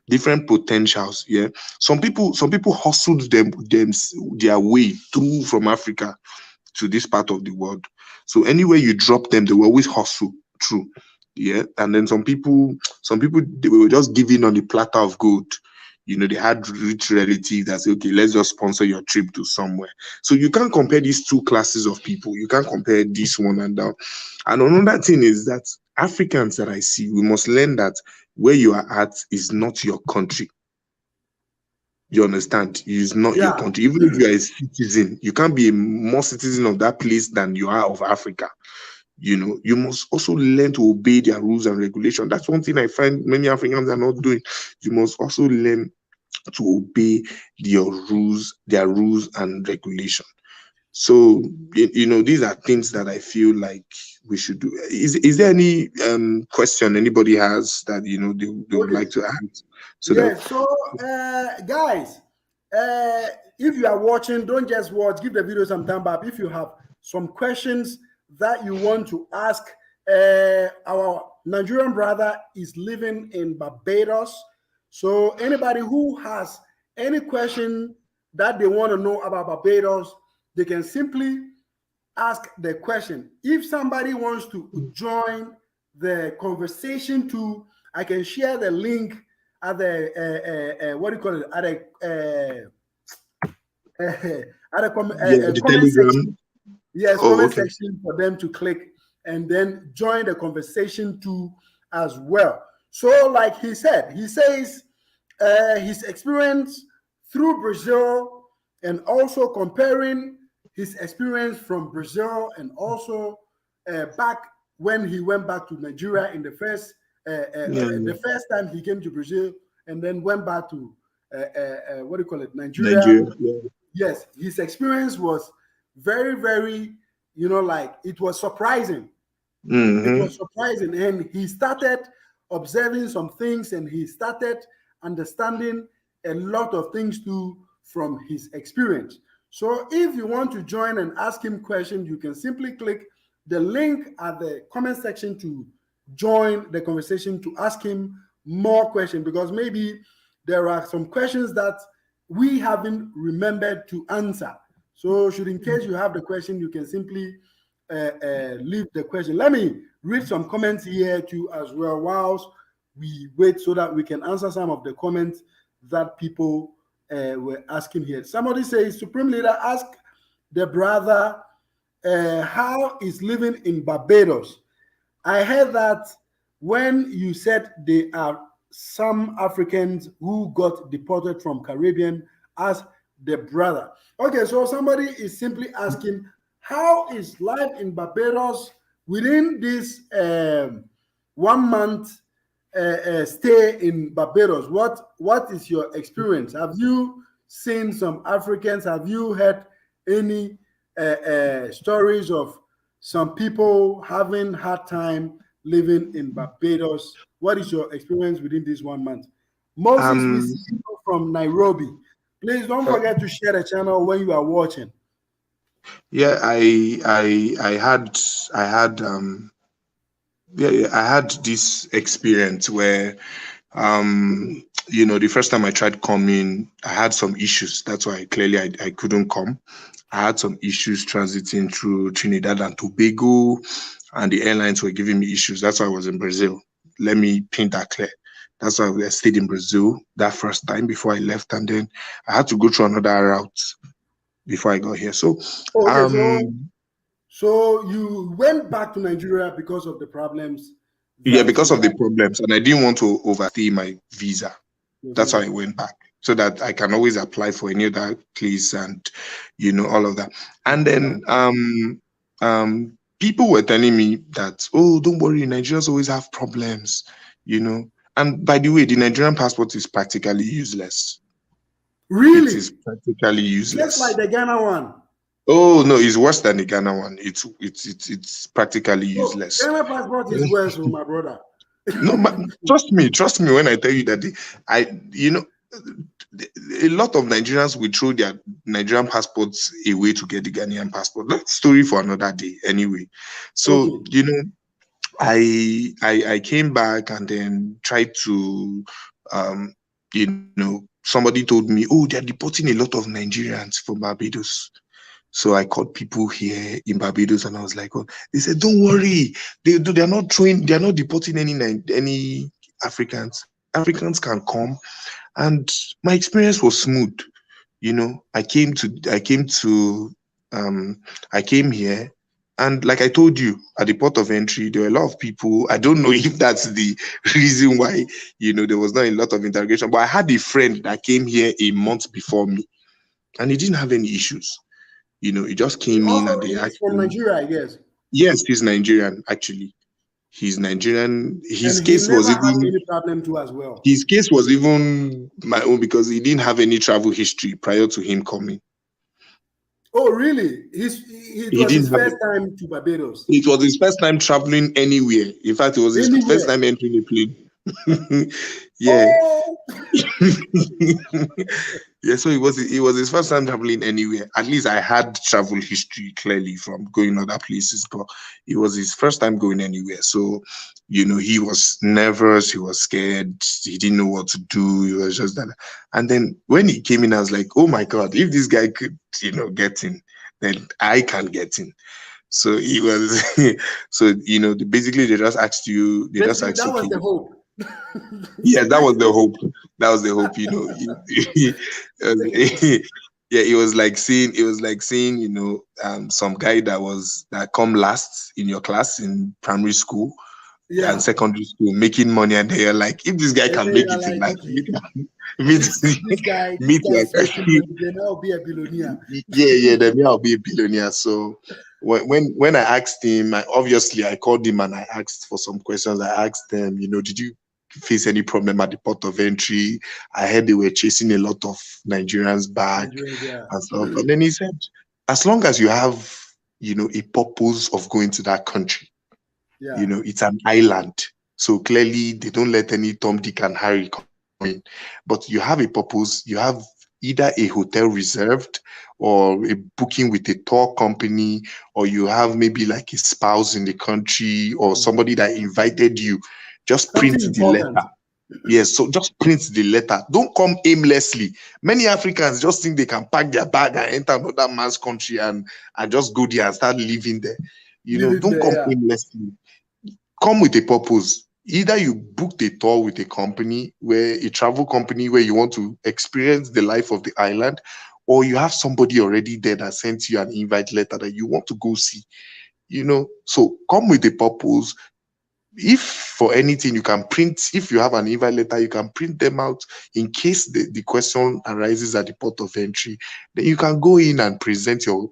different potentials. Yeah. Some people hustled their way through from Africa to this part of the world. So anywhere you drop them, they will always hustle through. Yeah. And then some people they were just giving on the platter of gold. They had rich relatives that say, okay, let's just sponsor your trip to somewhere. So you can't compare these two classes of people. You can't compare this one and that. And another thing is that Africans that I see, we must learn that where you are at is not your country. You understand? It's not your Yeah. country. Even if you are a citizen, you can't be a more citizen of that place than you are of Africa. You must also learn to obey their rules and regulations. That's one thing I find many Africans are not doing. You must also learn to obey their rules and regulation. So these are things that I feel like we should do. Is there any question anybody has that they would Okay. like to ask, so that Yes. So, guys, if you are watching, don't just watch. Give the video some time up. If you have some questions that you want to ask, our Nigerian brother is living in Barbados. So, anybody who has any question that they want to know about Barbados, they can simply ask the question. If somebody wants to join the conversation too, I can share the link at the what do you call it, at a at a yeah, the comment Telegram. section. Yes, Oh, comment okay. section for them to click and then join the conversation too as well. So, like he says his experience through Brazil and also comparing his experience from Brazil and also back when he went back to Nigeria in Yeah, the first time he came to Brazil and then went back to what do you call it, Nigeria. Nigeria. Yeah. Yes, his experience was very, very, like it was surprising. It Mm-hmm. was surprising. And he started observing some things and he started understanding a lot of things too from his experience. So if you want to join and ask him questions, you can simply click the link at the comment section to join the conversation to ask him more questions, because maybe there are some questions that we haven't remembered to answer. So should in case you have the question, you can simply leave the question. Let me read some comments here too as well whilst we wait so that we can answer some of the comments that people were asking here. Somebody says, Supreme Leader, ask the brother how is living in Barbados. I heard that when you said there are some Africans who got deported from Caribbean as the brother. Okay, so somebody is simply asking, how is life in Barbados within this 1 month stay in Barbados? What is your experience? Have you seen some Africans? Have you heard any stories of some people having hard time living in Barbados? What is your experience within this 1 month? Moses, we see Um. you from Nairobi. Please don't forget to share the channel when you are watching. Yeah. I had yeah, I had this experience where the first time I tried coming, I had some issues. That's why clearly I couldn't come. I had some issues transiting through Trinidad and Tobago, and the airlines were giving me issues. That's why I was in Brazil. Let me paint that clear. That's why I stayed in Brazil that first time before I left, and then I had to go through another route before I got here. So, Okay, so um, so you went back to Nigeria because of the problems yeah, that because you of the had problems, and I didn't want to overstay my visa. with That's why I visa. went back, so that I can always apply for any other place, and all of that. And Yeah. then people were telling me that, oh, don't worry, Nigerians always have problems. And by the way, the Nigerian passport is practically useless. It Really? is practically Just like useless. the Ghana one. Oh no, it's worse than the Ghana one. It's practically Oh, useless. Ghana passport is worse, oh, my brother. No, trust me when I tell you that I, you know, a lot of Nigerians will throw their Nigerian passports away to get the Ghanaian passport. That's story for another day, anyway. So Okay. I came back and then tried to, um, somebody told me, oh, they're deporting a lot of Nigerians from Barbados. So I called people here in Barbados, and I was like, oh, they said, don't worry, they're not deporting any Africans. Africans can come, and my experience was smooth. I came to, um, I came here, and like I told you, at the port of entry, there were a lot of people. I don't know if that's the reason why, there was not a lot of interrogation, but I had a friend that came here a month before me, and he didn't have any issues. He just He came in also and they is asked from him. Nigeria, I guess. Yes, he's Nigerian, actually. He's Nigerian. And he never had any problem too as well. His case was even my own because he didn't have any travel history prior to him coming. Oh, really? It He was didn't his have first time to Barbados. It was his first time traveling anywhere. In fact, it was his first Anywhere. time entering a plane. Yeah. Oh, Yeah, so it was his first time traveling anywhere. At least I had travel history clearly from going other places, but it was his first time going anywhere. So, he was nervous, he was scared, he didn't know what to do. He was just that. And then when he came in, I was like, oh my God, if this guy could, get in, then I can get in. So he was, so basically they just basically, asked, that was okay, the hope. yeah, that was the hope. That was the hope. Yeah, it was like seeing some guy that come last in your class in primary school and Yeah. secondary school making money, and they're like, if this guy And can then make you're it in like, life, okay, meet this guy, this meet guy is like making money, then I'll be a billionaire. yeah, then me, I'll be a billionaire. So when I asked him, I called him and I asked for some questions. I asked them, did you face any problem at the port of entry? I heard they were chasing a lot of Nigerians back Nigerians, yeah. and stuff. And then he said, as long as you have, a purpose of going to that country, Yeah. it's an island. So clearly they don't let any Tom, Dick, and Harry come in. But you have a purpose, you have either a hotel reserved or a booking with a tour company, or you have maybe like a spouse in the country or somebody that invited you. Just print Something the important. letter. Yes, so just print the letter. Don't come aimlessly. Many Africans just think they can pack their bag and enter another man's country and just go there and start living there. Living Don't there, come yeah. aimlessly. Come with a purpose. Either you booked a tour with a travel company where you want to experience the life of the island, or you have somebody already there that sent you an invite letter that you want to go see. So come with a purpose. If for anything you can print, if you have an invite letter, you can print them out in case the question arises at the port of entry. Then you can go in and present your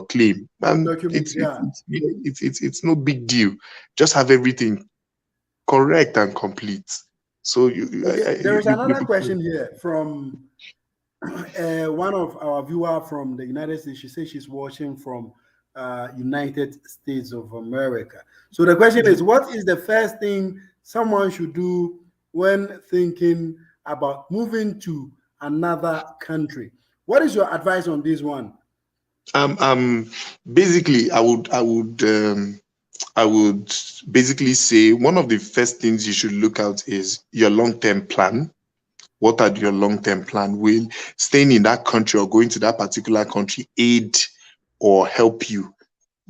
claim, Your and documents, yeah. it's no big deal. Just have everything correct and complete. So Okay, there is you another question here from one of our viewer from the United States. She says she's watching from United States of America. So the question is, what is the first thing someone should do when thinking about moving to another country? What is your advice on this one? basically I would basically say one of the first things you should look out is your long-term plan. What are your long-term plan? Will staying in that country or going to that particular country aid or help you?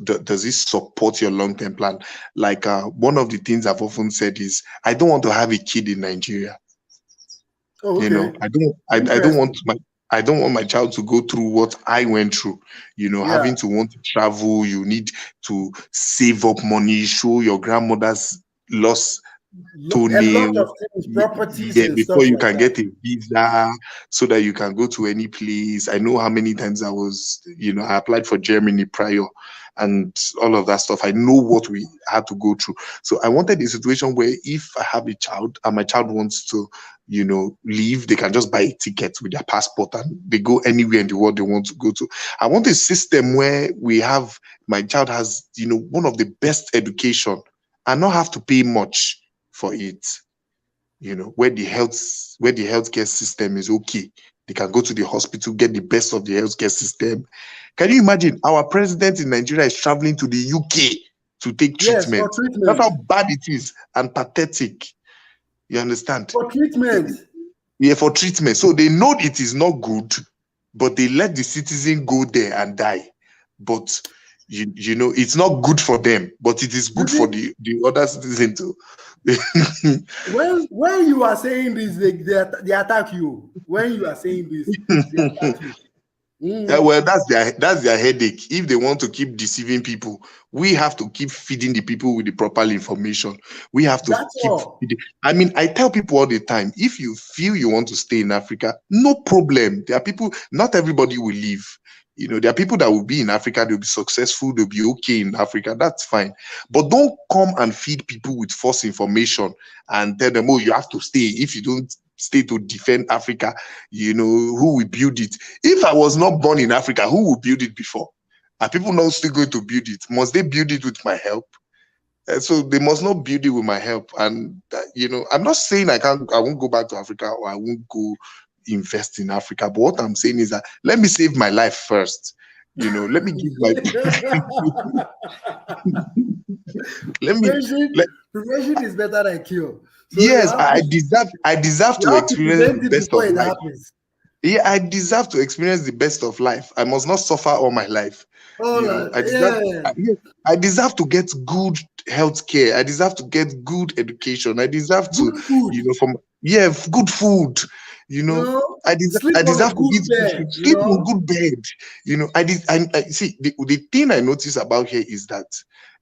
Does it support your long-term plan? Like one of the things I've often said is, I don't want to have a kid in Nigeria. Oh, okay. I don't want Interesting. my child to go through what I went through. Yeah. Having to want to travel, you need to save up money, show your grandmother's lost A lot toenail, of things, properties yeah, and before stuff you like can that. get a visa so that you can go to any place. I know how many times I applied for Germany prior, and all of that stuff. I know what we had to go through. So I wanted a situation where if I have a child and my child wants to, leave, they can just buy a ticket with their passport and they go anywhere in the world they want to go to. I want a system where my child has, one of the best education and not have to pay much for it. Where the healthcare system is okay. They can go to the hospital, get the best of the healthcare system. Can you imagine our president in Nigeria is traveling to the UK to take Yes, for treatment? That's treatment. how bad it is and pathetic. You understand? For treatment. Yeah, for treatment. So they know it is not good, but they let the citizen go there and die. But it's not good for them, but it is You good for see, the other citizen too. when you are saying this, they attack you. When you are saying this, they attack you. Well, that's their headache. If they want to keep deceiving people, we have to keep feeding the people with the proper information. We have to That's keep all. feeding. I mean, I tell people all the time, if you feel you want to stay in Africa, no problem. There are people, not everybody will leave. There are people that will be in Africa, they'll be successful, they'll be okay in Africa. That's fine. But don't come and feed people with false information and tell them, oh, you have to stay. If you don't stay to defend Africa, who will build it? If I was not born in Africa, who will build it before? Are people not still going to build it? Must they build it with my help? So they must not build it with my help. And I'm not saying I won't go back to Africa or I won't go invest in Africa. But what I'm saying is that let me save my life first. Let me give my let me Prevention, let, prevention is better than cure. So yes, I deserve you to have to experience prevent the it best of before it life. happens. Yeah, I deserve to experience the best of life. I must not suffer all my life. All right. I deserve. Yeah. Yes, I deserve to get good health care. I deserve to get good education. I deserve to, Good food. good food. Sleep I on a deserve to good eat good bed. food, sleep on good bed. I see the thing I notice about here is that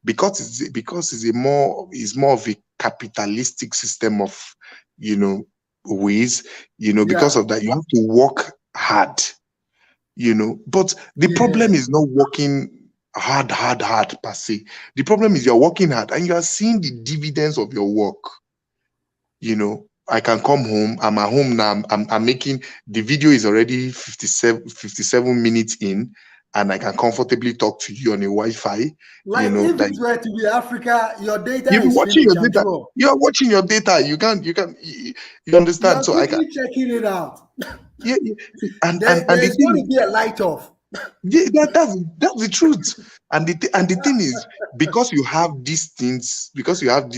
because it's more of a capitalistic system of, you know, ways, because Yeah. of that, you have to work hard, but the Yeah. problem is not working hard per se. The problem is you're working hard and you are seeing the dividends of your work. I can come home, I'm at home now, I'm making, the video is already 57 minutes in, and I can comfortably talk to you on a Wi-Fi, Like if that it were to be Africa, your data you'll be is watching your finished, I'm data. sure. You're watching your data. You You understand? are So I can, quickly checking it out. yeah, yeah. And the There's thing going is, to be a light off. yeah, that's the truth. And the thing is, because you have these things, because you have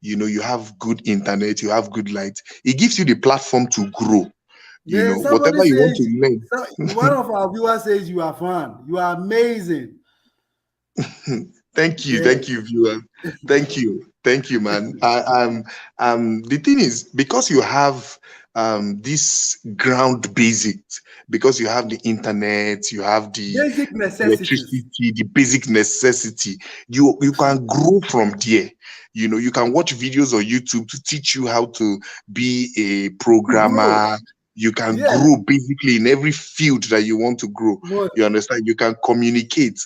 you have good internet, you have good light, it gives you the platform to grow. Man, somebody Whatever you want says, to learn. one of our viewers says you are fun. You are amazing. Thank Yes. you, viewer. Thank you, man. The thing is, because you have this ground basics, because you have the internet, you have the Basic necessities. electricity, the basic necessity, you can grow from there. You can watch videos on YouTube to teach you how to be a To grow. programmer. You can Yes. grow basically in every field that you want to grow. But You understand? You can communicate.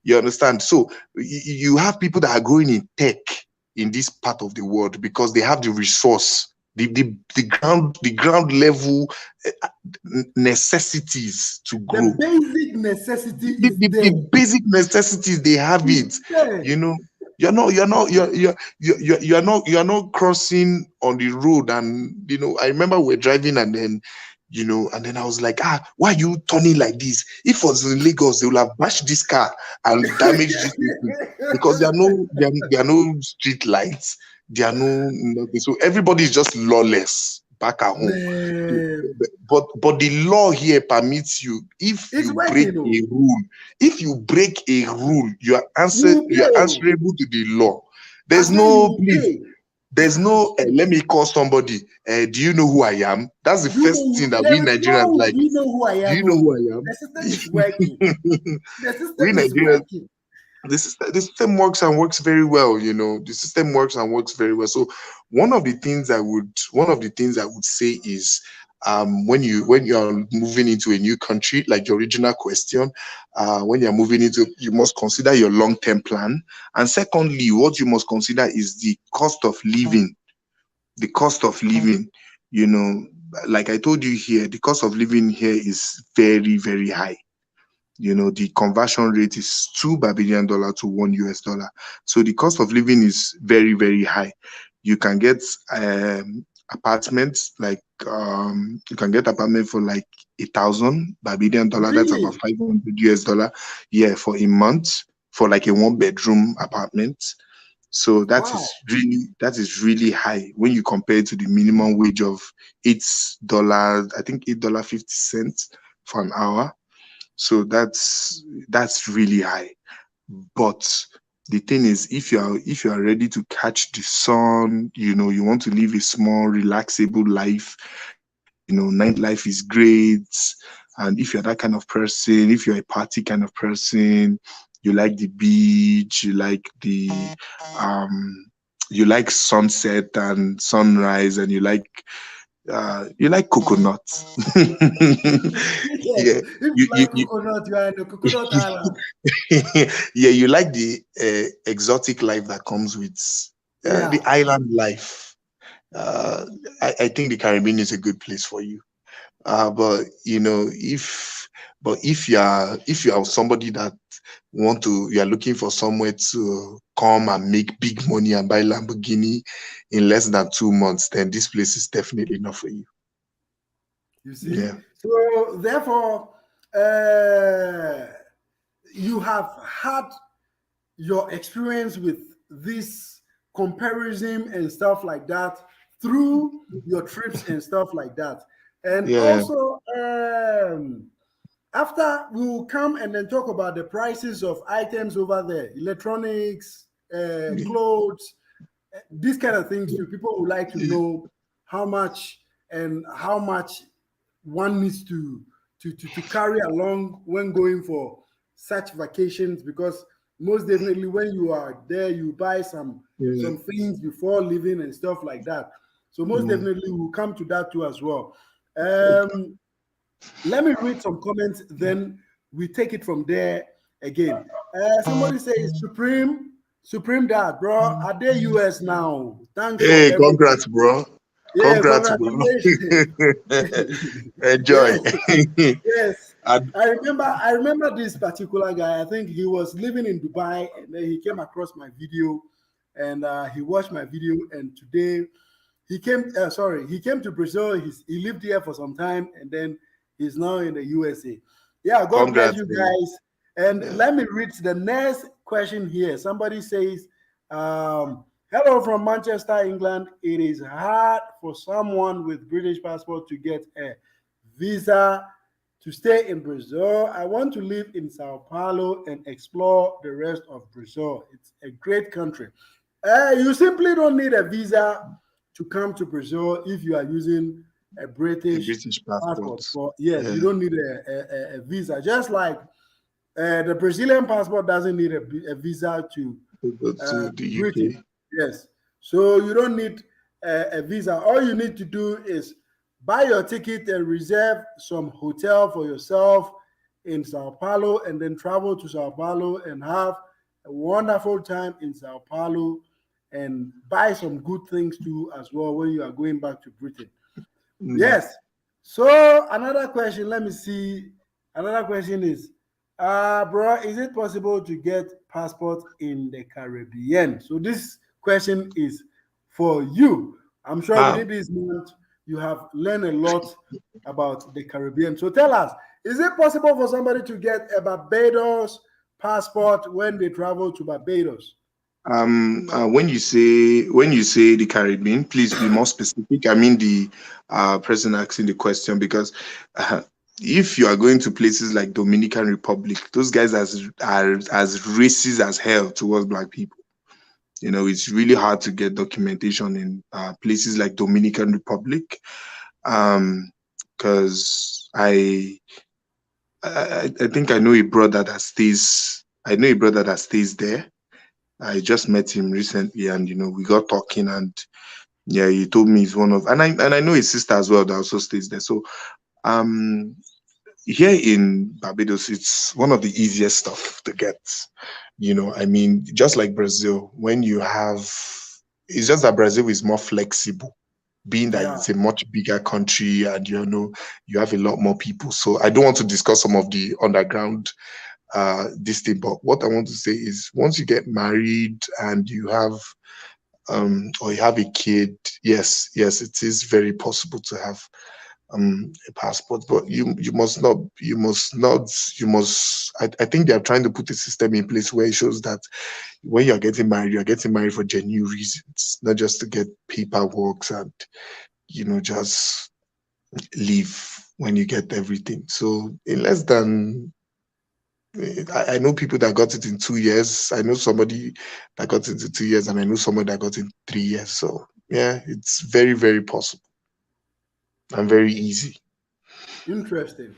You understand? So you have people that are growing in tech in this part of the world because they have the resource, the ground level necessities to the grow. basic necessity The, is the, there. the basic necessities, they have Is it. there. You know, you're not crossing on the road, and I remember we're driving, and then I was like, why are you turning like this? If it was in Lagos, they would have bashed this car and damaged this thing, because there are no street lights, there are no nothing. So everybody is just lawless back at home. So, Man, but the law here permits you, if it's you break working. Oh. a rule, you are You will pay. answerable to the law. I There's say you no, will please, pay. there's no, let me call somebody. Do you know who I am? That's the Do you first thing know? that we There is Nigerians no. like. Do you know who I Do am? you know who Oh. I The system is working. am? The system We is Nigerians, working. the system works and works very well. The system works and works very well. So one of the things I would say is, when you are moving into a new country, like your original question, when you're moving into, you must consider your long-term plan. And secondly, what you must consider is the cost of living. The cost of living, you know, like I told you here, the cost of living here is very, very high. The conversion rate is $2 Barbadian to $1. So the cost of living is very, very high. You can get apartments like you can get apartment for like $1,000 Barbadian. That's about Really? $500. Yeah, for a month for like a one-bedroom apartment. So Wow. that is really high when you compare it to the minimum wage of $8, I think $8.50 for an hour. So that's really high. But the thing is, if you are ready to catch the sun, you want to live a small, relaxable life, nightlife is great. And if you're that kind of person, if you're a party kind of person, you like the beach, um you like sunset and sunrise, and you like coconuts. Yes. Yeah. If you you, you, like you coconut, you are in the coconut island. yeah, you like the exotic life that comes with the Yeah. island life. uh, I think the Caribbean is a good place for you. But if you are somebody that you are looking for somewhere to come and make big money and buy Lamborghini in less than 2 months, then this place is definitely not for you. You see? Yeah. So therefore, uh, you have had your experience with this comparison and stuff like that through your trips and stuff like that. And Yeah. also, after we will come and then talk about the prices of items over there, electronics, clothes, these kind of things too. People would like to know how much and how much one needs to carry along when going for such vacations, because most definitely when you are there you buy Yeah. some things before leaving and stuff like that. So most Mm. definitely we'll come to that too as well. um Let me read some comments, then we take it from there again. Somebody says, Supreme Dad, bro, are they US now? Thanks for Hey, everything. congrats, bro. Yeah, Congrats, bro. congratulations. Enjoy. Yes, yes. And I remember this particular guy. I think he was living in Dubai, and then he came across my video, and he watched my video. And today he came to Brazil. He lived here for some time, and then he's now in the USA. Yeah, God bless congrats, you bro. guys. And Yeah. let me read the next question here. Somebody says, hello from Manchester, England. It is hard for someone with British passport to get a visa to stay in Brazil. I want to live in Sao Paulo and explore the rest of Brazil. It's a great country. You simply don't need a visa to come to Brazil if you are using a A British British passport. passport. For yes, you Yeah. don't need a visa. Just like the Brazilian passport doesn't need a visa To go to the Britain. UK. Yes. So you don't need a visa. All you need to do is buy your ticket and reserve some hotel for yourself in Sao Paulo, and then travel to Sao Paulo and have a wonderful time in Sao Paulo, and buy some good things too as well when you are going back to Britain. Mm. Yes. So another question, let me see. Another question is, bro, is it possible to get passport in the Caribbean? So this question is for you. I'm sure Ah, within this month you have learned a lot about the Caribbean. So tell us, is it possible for somebody to get a Barbados passport when they travel to Barbados? when you say the Caribbean, please be more specific. I mean the person asking the question, because uh, if you are going to places like Dominican Republic, those guys are as racist as hell towards black people. It's really hard to get documentation in places like Dominican Republic. Um, because I think I know a brother that stays. I know a brother that stays there. I just met him recently, and we got talking, and Yeah, he told me he's one of, and I know his sister as well that also stays there. So um here in Barbados, it's one of the easiest stuff to get. I mean, just like Brazil, when you have, it's just that Brazil is more flexible, being that Yeah, it's a much bigger country and you have a lot more people. So I don't want to discuss some of the underground this thing, but what I want to say is once you get married and you have or you have a kid, yes, it is very possible to have a passport, but I think they are trying to put a system in place where it shows that when you're getting married for genuine reasons, not just to get paperwork and just leave when you get everything. So in less than I know people that got it in 2 years. I know somebody that got it in 2 years, and I know somebody that got it in 3 years. So yeah, it's very, very possible and very easy. interesting.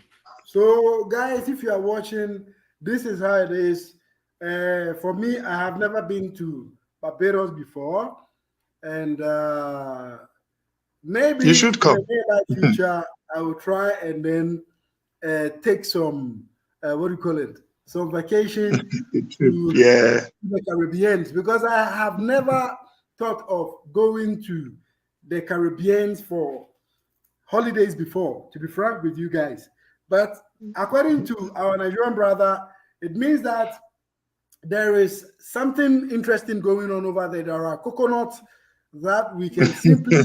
So, guys, if you are watching, this is how it is. For me, I have never been to Barbados before, and You maybe should in the come. near future, I will try and then take some what do you call it? Some vacation to Yeah. the Caribbean because I have never thought of going to the Caribbean for holidays before, to be frank with you guys. But according to our Nigerian brother, it means that there is something interesting going on over there. There are coconuts that we can simply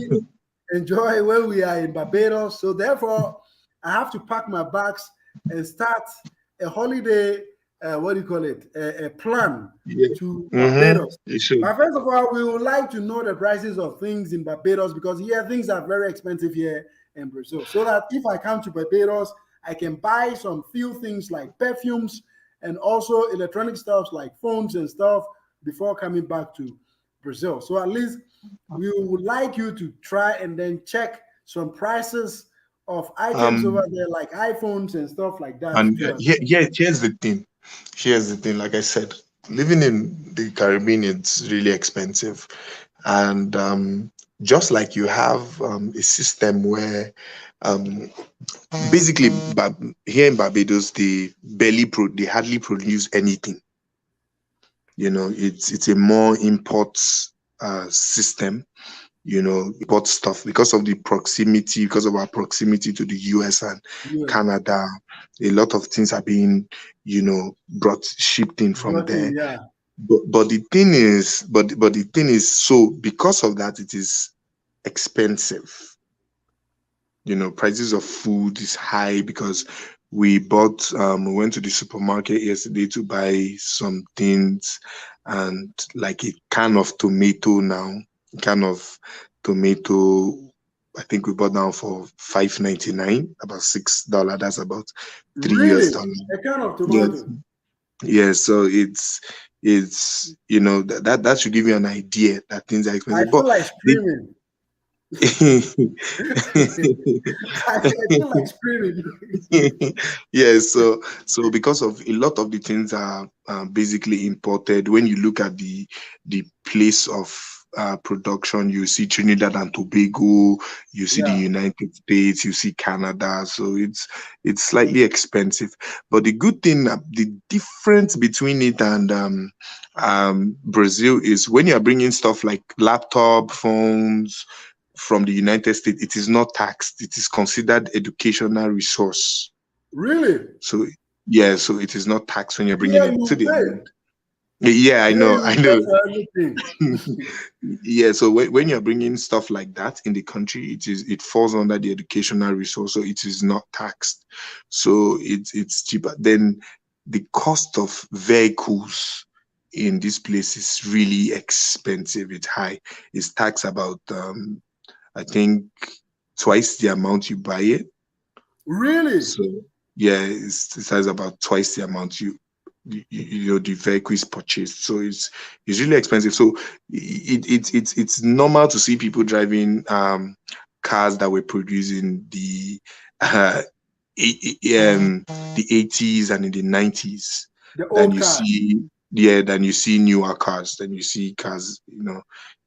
enjoy when we are in Barbados. So therefore, I have to pack my bags and start a holiday. What do you call it? A plan Yeah. to Mm-hmm. Barbados. You should. But first of all, we would like to know the prices of things in Barbados because here things are very expensive here in Brazil. So that if I come to Barbados, I can buy some few things like perfumes and also electronic stuff like phones and stuff before coming back to Brazil. So at least we would like you to try and then check some prices of items over Um, there like iPhones and stuff like that and too as here, well. here's the thing. Here's the thing. Like I said, living in the Caribbean, it's really expensive, and just like you have a system where um, basically here in Barbados, they hardly produce anything. It's a more import system, import stuff because of the proximity, because of our proximity to the US and US. Canada. A lot of things are being, brought shipped in from Brought in, there. yeah. But the thing is, but the thing is, so because of that, it is expensive. Prices of food is high because we went to the supermarket yesterday to buy some things, and like a can of tomato now, can of tomato, I think we bought now for 5.99, about $6. That's about three Really? US dollars. A can of Yes. tomato. Yeah, so it's that should give you an idea that things are I expensive. But feel like the screaming. I feel like screaming. yeah, so because of a lot of the things are basically imported. When you look at the place of production, you see Trinidad and Tobago, you see the Yeah. United States, you see Canada. So it's slightly expensive. But the good thing, the difference between it and Brazil is when you are bringing stuff like laptop, phones from the United States, it is not taxed. It is considered educational resource. Really? So yeah, so it is not taxed when you're bringing Here it to you the pay. island. Yeah, I Here know, you I pay know. for everything. Yeah, so when you're bringing stuff like that in the country, it falls under the educational resource, so it is not taxed. So it's cheaper. Then the cost of vehicles in this place is really expensive. It's high. It's taxed about I think twice the amount you buy it. Really? So yeah, it has about twice the amount the vehicle is purchased. So it's really expensive. So it's normal to see people driving cars that were produced in the 80s and in the 90s. The Then old you cars. see, yeah, then you see newer cars. Then you see cars,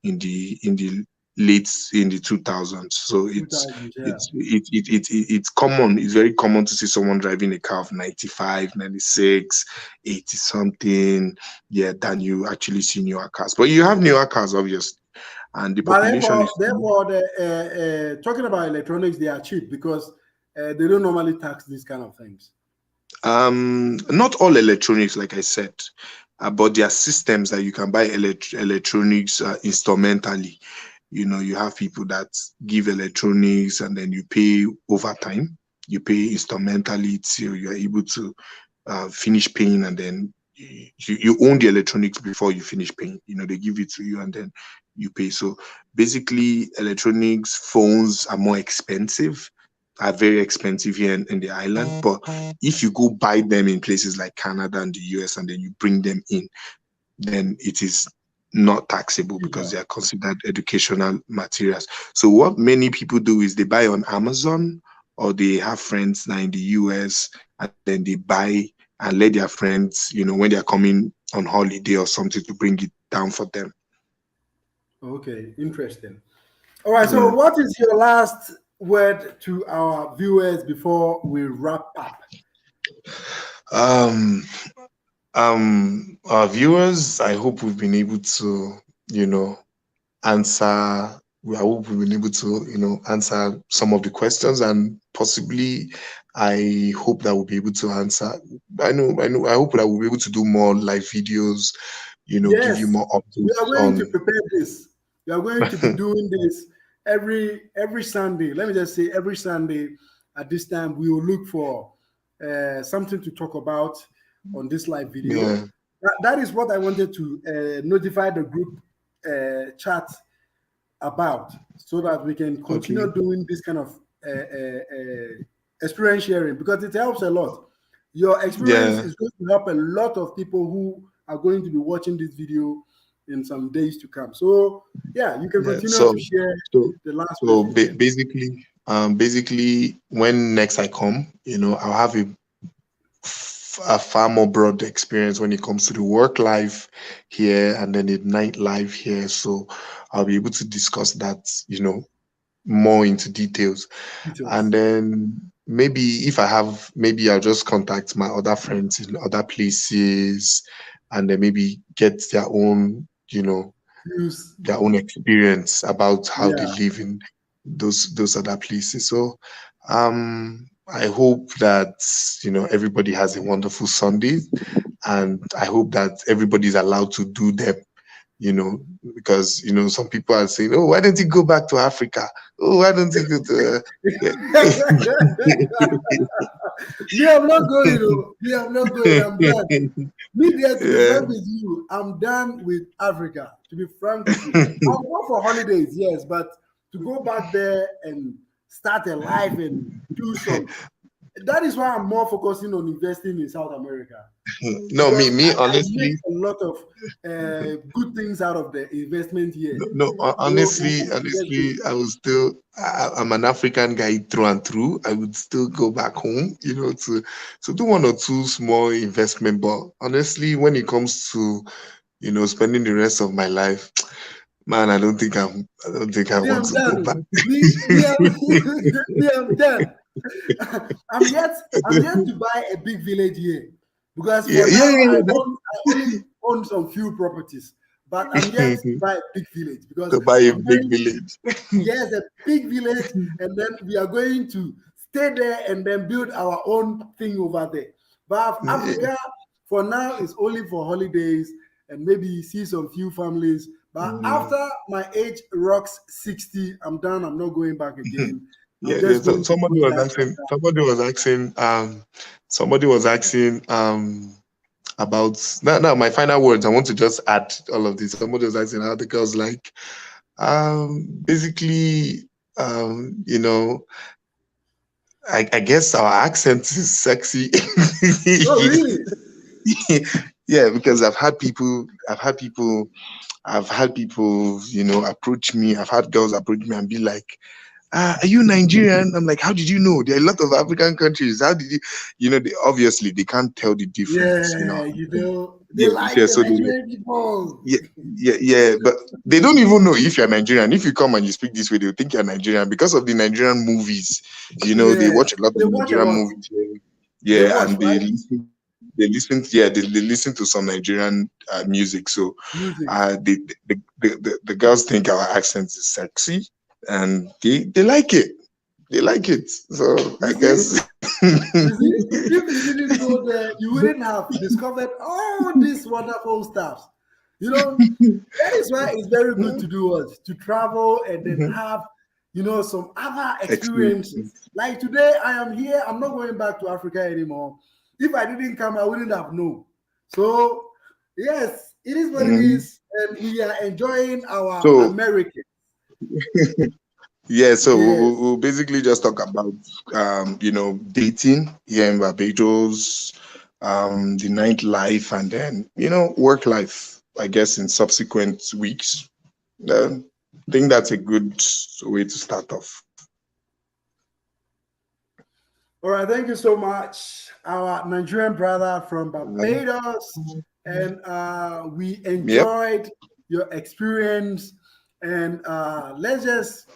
in the late in the 2000s. So 2000, yeah. it's common. It's very common to see someone driving a car of 95, 96, 80 something. Yeah, than you actually see newer cars. But you have newer cars, obviously, and the But population is therefore, talking about electronics, they are cheap because they don't normally tax these kind of things. not all electronics, like I said, but there are systems that you can buy electronics instrumentally. You have people that give electronics and then you pay over time. You pay instrumentally till you're able to finish paying, and then you own the electronics before you finish paying. They give it to you and then you pay. So basically, electronics, phones are more expensive, are very expensive here in the island. But if you go buy them in places like Canada and the US and then you bring them in, then it is not taxable because Yeah. they are considered educational materials. So what many people do is they buy on Amazon, or they have friends now in the US and then they buy and let their friends, when they are coming on holiday or something, to bring it down for them. Okay, interesting. All right, so Yeah. what is your last word to our viewers before we wrap up? Um, our viewers, I hope we've been able to, you know, answer. I hope we've been able to, answer some of the questions, and possibly, I hope that we'll be able to answer. I hope that we'll be able to do more live videos, give you Yes, more we are updates going to on. prepare this. We are going to be doing this every Sunday. Let me just say every Sunday at this time we will look for something to talk about on this live video. Yeah, That is what I wanted to notify the group chat about, so that we can okay. continue doing this kind of experience sharing, because it helps a lot. Your experience Yeah, is going to help a lot of people who are going to be watching this video in some days to come. So yeah, you can yeah. continue So, to share so, the last words so with them. basically, when next I come, I'll have a far more broad experience when it comes to the work life here and then the night life here. So I'll be able to discuss that, more into details. And Details. then maybe if I have, maybe I'll just contact my other friends in other places and then maybe get Use. their own experience about how they Yeah. live in those other places. So I hope that everybody has a wonderful Sunday, and I hope that everybody is allowed to do them. You know, because some people are saying, "Oh, why don't you go back to Africa? Oh, why don't you go to?" Me, I'm not going. Oh. Me, I'm not going. I'm done. Me, there, to be Yeah. frank with you, I'm done with Africa. To be frank with you, I'll go for holidays, yes, but to go back there and start a life and do some. That is why I'm more focusing on investing in South America, No, because me I make honestly, a lot of good things out of the investment here. no, So just go. honestly, I'm an African guy through and through. I would still go back home, to do one or two small investment. But honestly, when it comes to, spending the rest of my life, man, I don't think I Me, want I'm to go done. back. Oh. Me, I'm done. I'm yet I'm yet to buy a big village here, because Yeah, for yeah, now yeah, I only own some few properties, but I'm yet yeah. to buy a big village, because To buy a I'm big going, village. yes, a big village, and then we are going to stay there and then build our own thing over there. But Yeah. Africa for now is only for holidays and maybe see some few families. But Mm. after my age rocks 60, I'm done. I'm not going back again. I'm Yeah, yeah. just So going to somebody put was life like asking, that. about now my final words. I want to just add all of this. Somebody was asking how the girls like, basically, I guess our accent is sexy. Oh, really? Yeah, because I've had people, approach me. I've had girls approach me and be like, Are you Nigerian? I'm like, how did you know? There are a lot of African countries. How did you, they obviously they can't tell the difference, Yeah, they Yeah, like yeah. the So they, Nigerian people. yeah, yeah. But they don't even know if you're Nigerian. If you come and you speak this way, they'll think you're Nigerian because of the Nigerian movies. They Yeah, watch a lot of they watch a Nigerian lot. movies. Yeah, They yeah, watch, and right? they listen to some Nigerian music. So Music. uh, the, the girls think our accent is sexy, and they like it. They like it. So You I see? guess. You see? If you didn't go there, you wouldn't have discovered all these wonderful stuff. That is why it's very good to do us to travel and then have some other experiences. Experience. Like today, I am here. I'm not going back to Africa anymore. If I didn't come, I wouldn't have known. So yes, it is what it Mhm. is, and we are enjoying our So American. yeah, so Yes, we'll basically just talk about dating here in Barbados, the nightlife, and then work life. I guess in subsequent weeks. I think that's a good way to start off. all right, thank you so much, our Nigerian brother from Barbados. And we Yep. enjoyed your experience. And let's just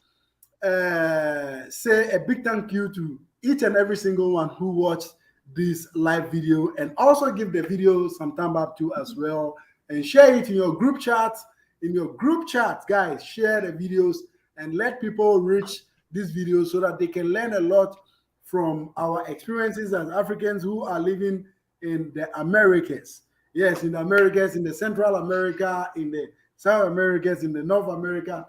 say a big thank you to each and every single one who watched this live video, and also give the video some thumb up to as well, and share it in your group chats. In your group chats, guys, share the videos and let people reach this video so that they can learn a lot from our experiences as Africans who are living in the Americas. Yes, in the Americas, in the Central America, in the South Americas, in the North America.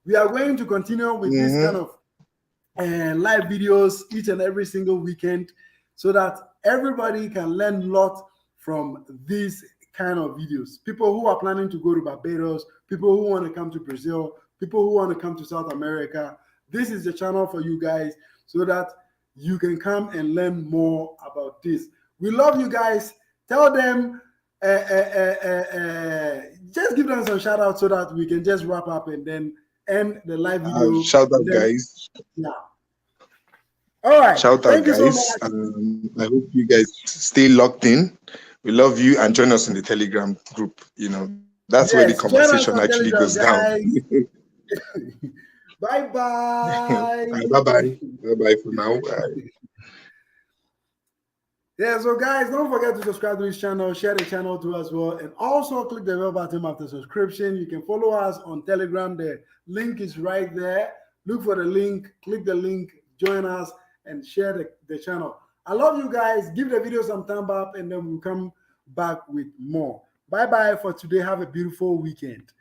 We are going to continue with this kind Mm-hmm. of live videos each and every single weekend so that everybody can learn a lot from these kind of videos. People who are planning to go to Barbados, people who want to come to Brazil, people who want to come to South America. This is the channel for you guys so that you can come and learn more about this. We love you guys. Tell them, just give them some shout out so that we can just wrap up and then end the live video. Shout And out, then, guys! yeah. All right. Shout out, Thank you so guys! much. I hope you guys stay locked in. We love you, and join us in the Telegram group. That's where the Yes, conversation join us actually on goes Telegram, down. guys. Bye Bye bye. bye. Bye bye for now. Bye. Yeah, so guys, don't forget to subscribe to this channel, share the channel too as well, and also click the bell button after subscription. You can follow us on Telegram. The link is right there. Look for the link, click the link, join us, and share the channel. I love you guys. Give the video some thumb up, and then we'll come back with more. Bye bye for today. Have a beautiful weekend.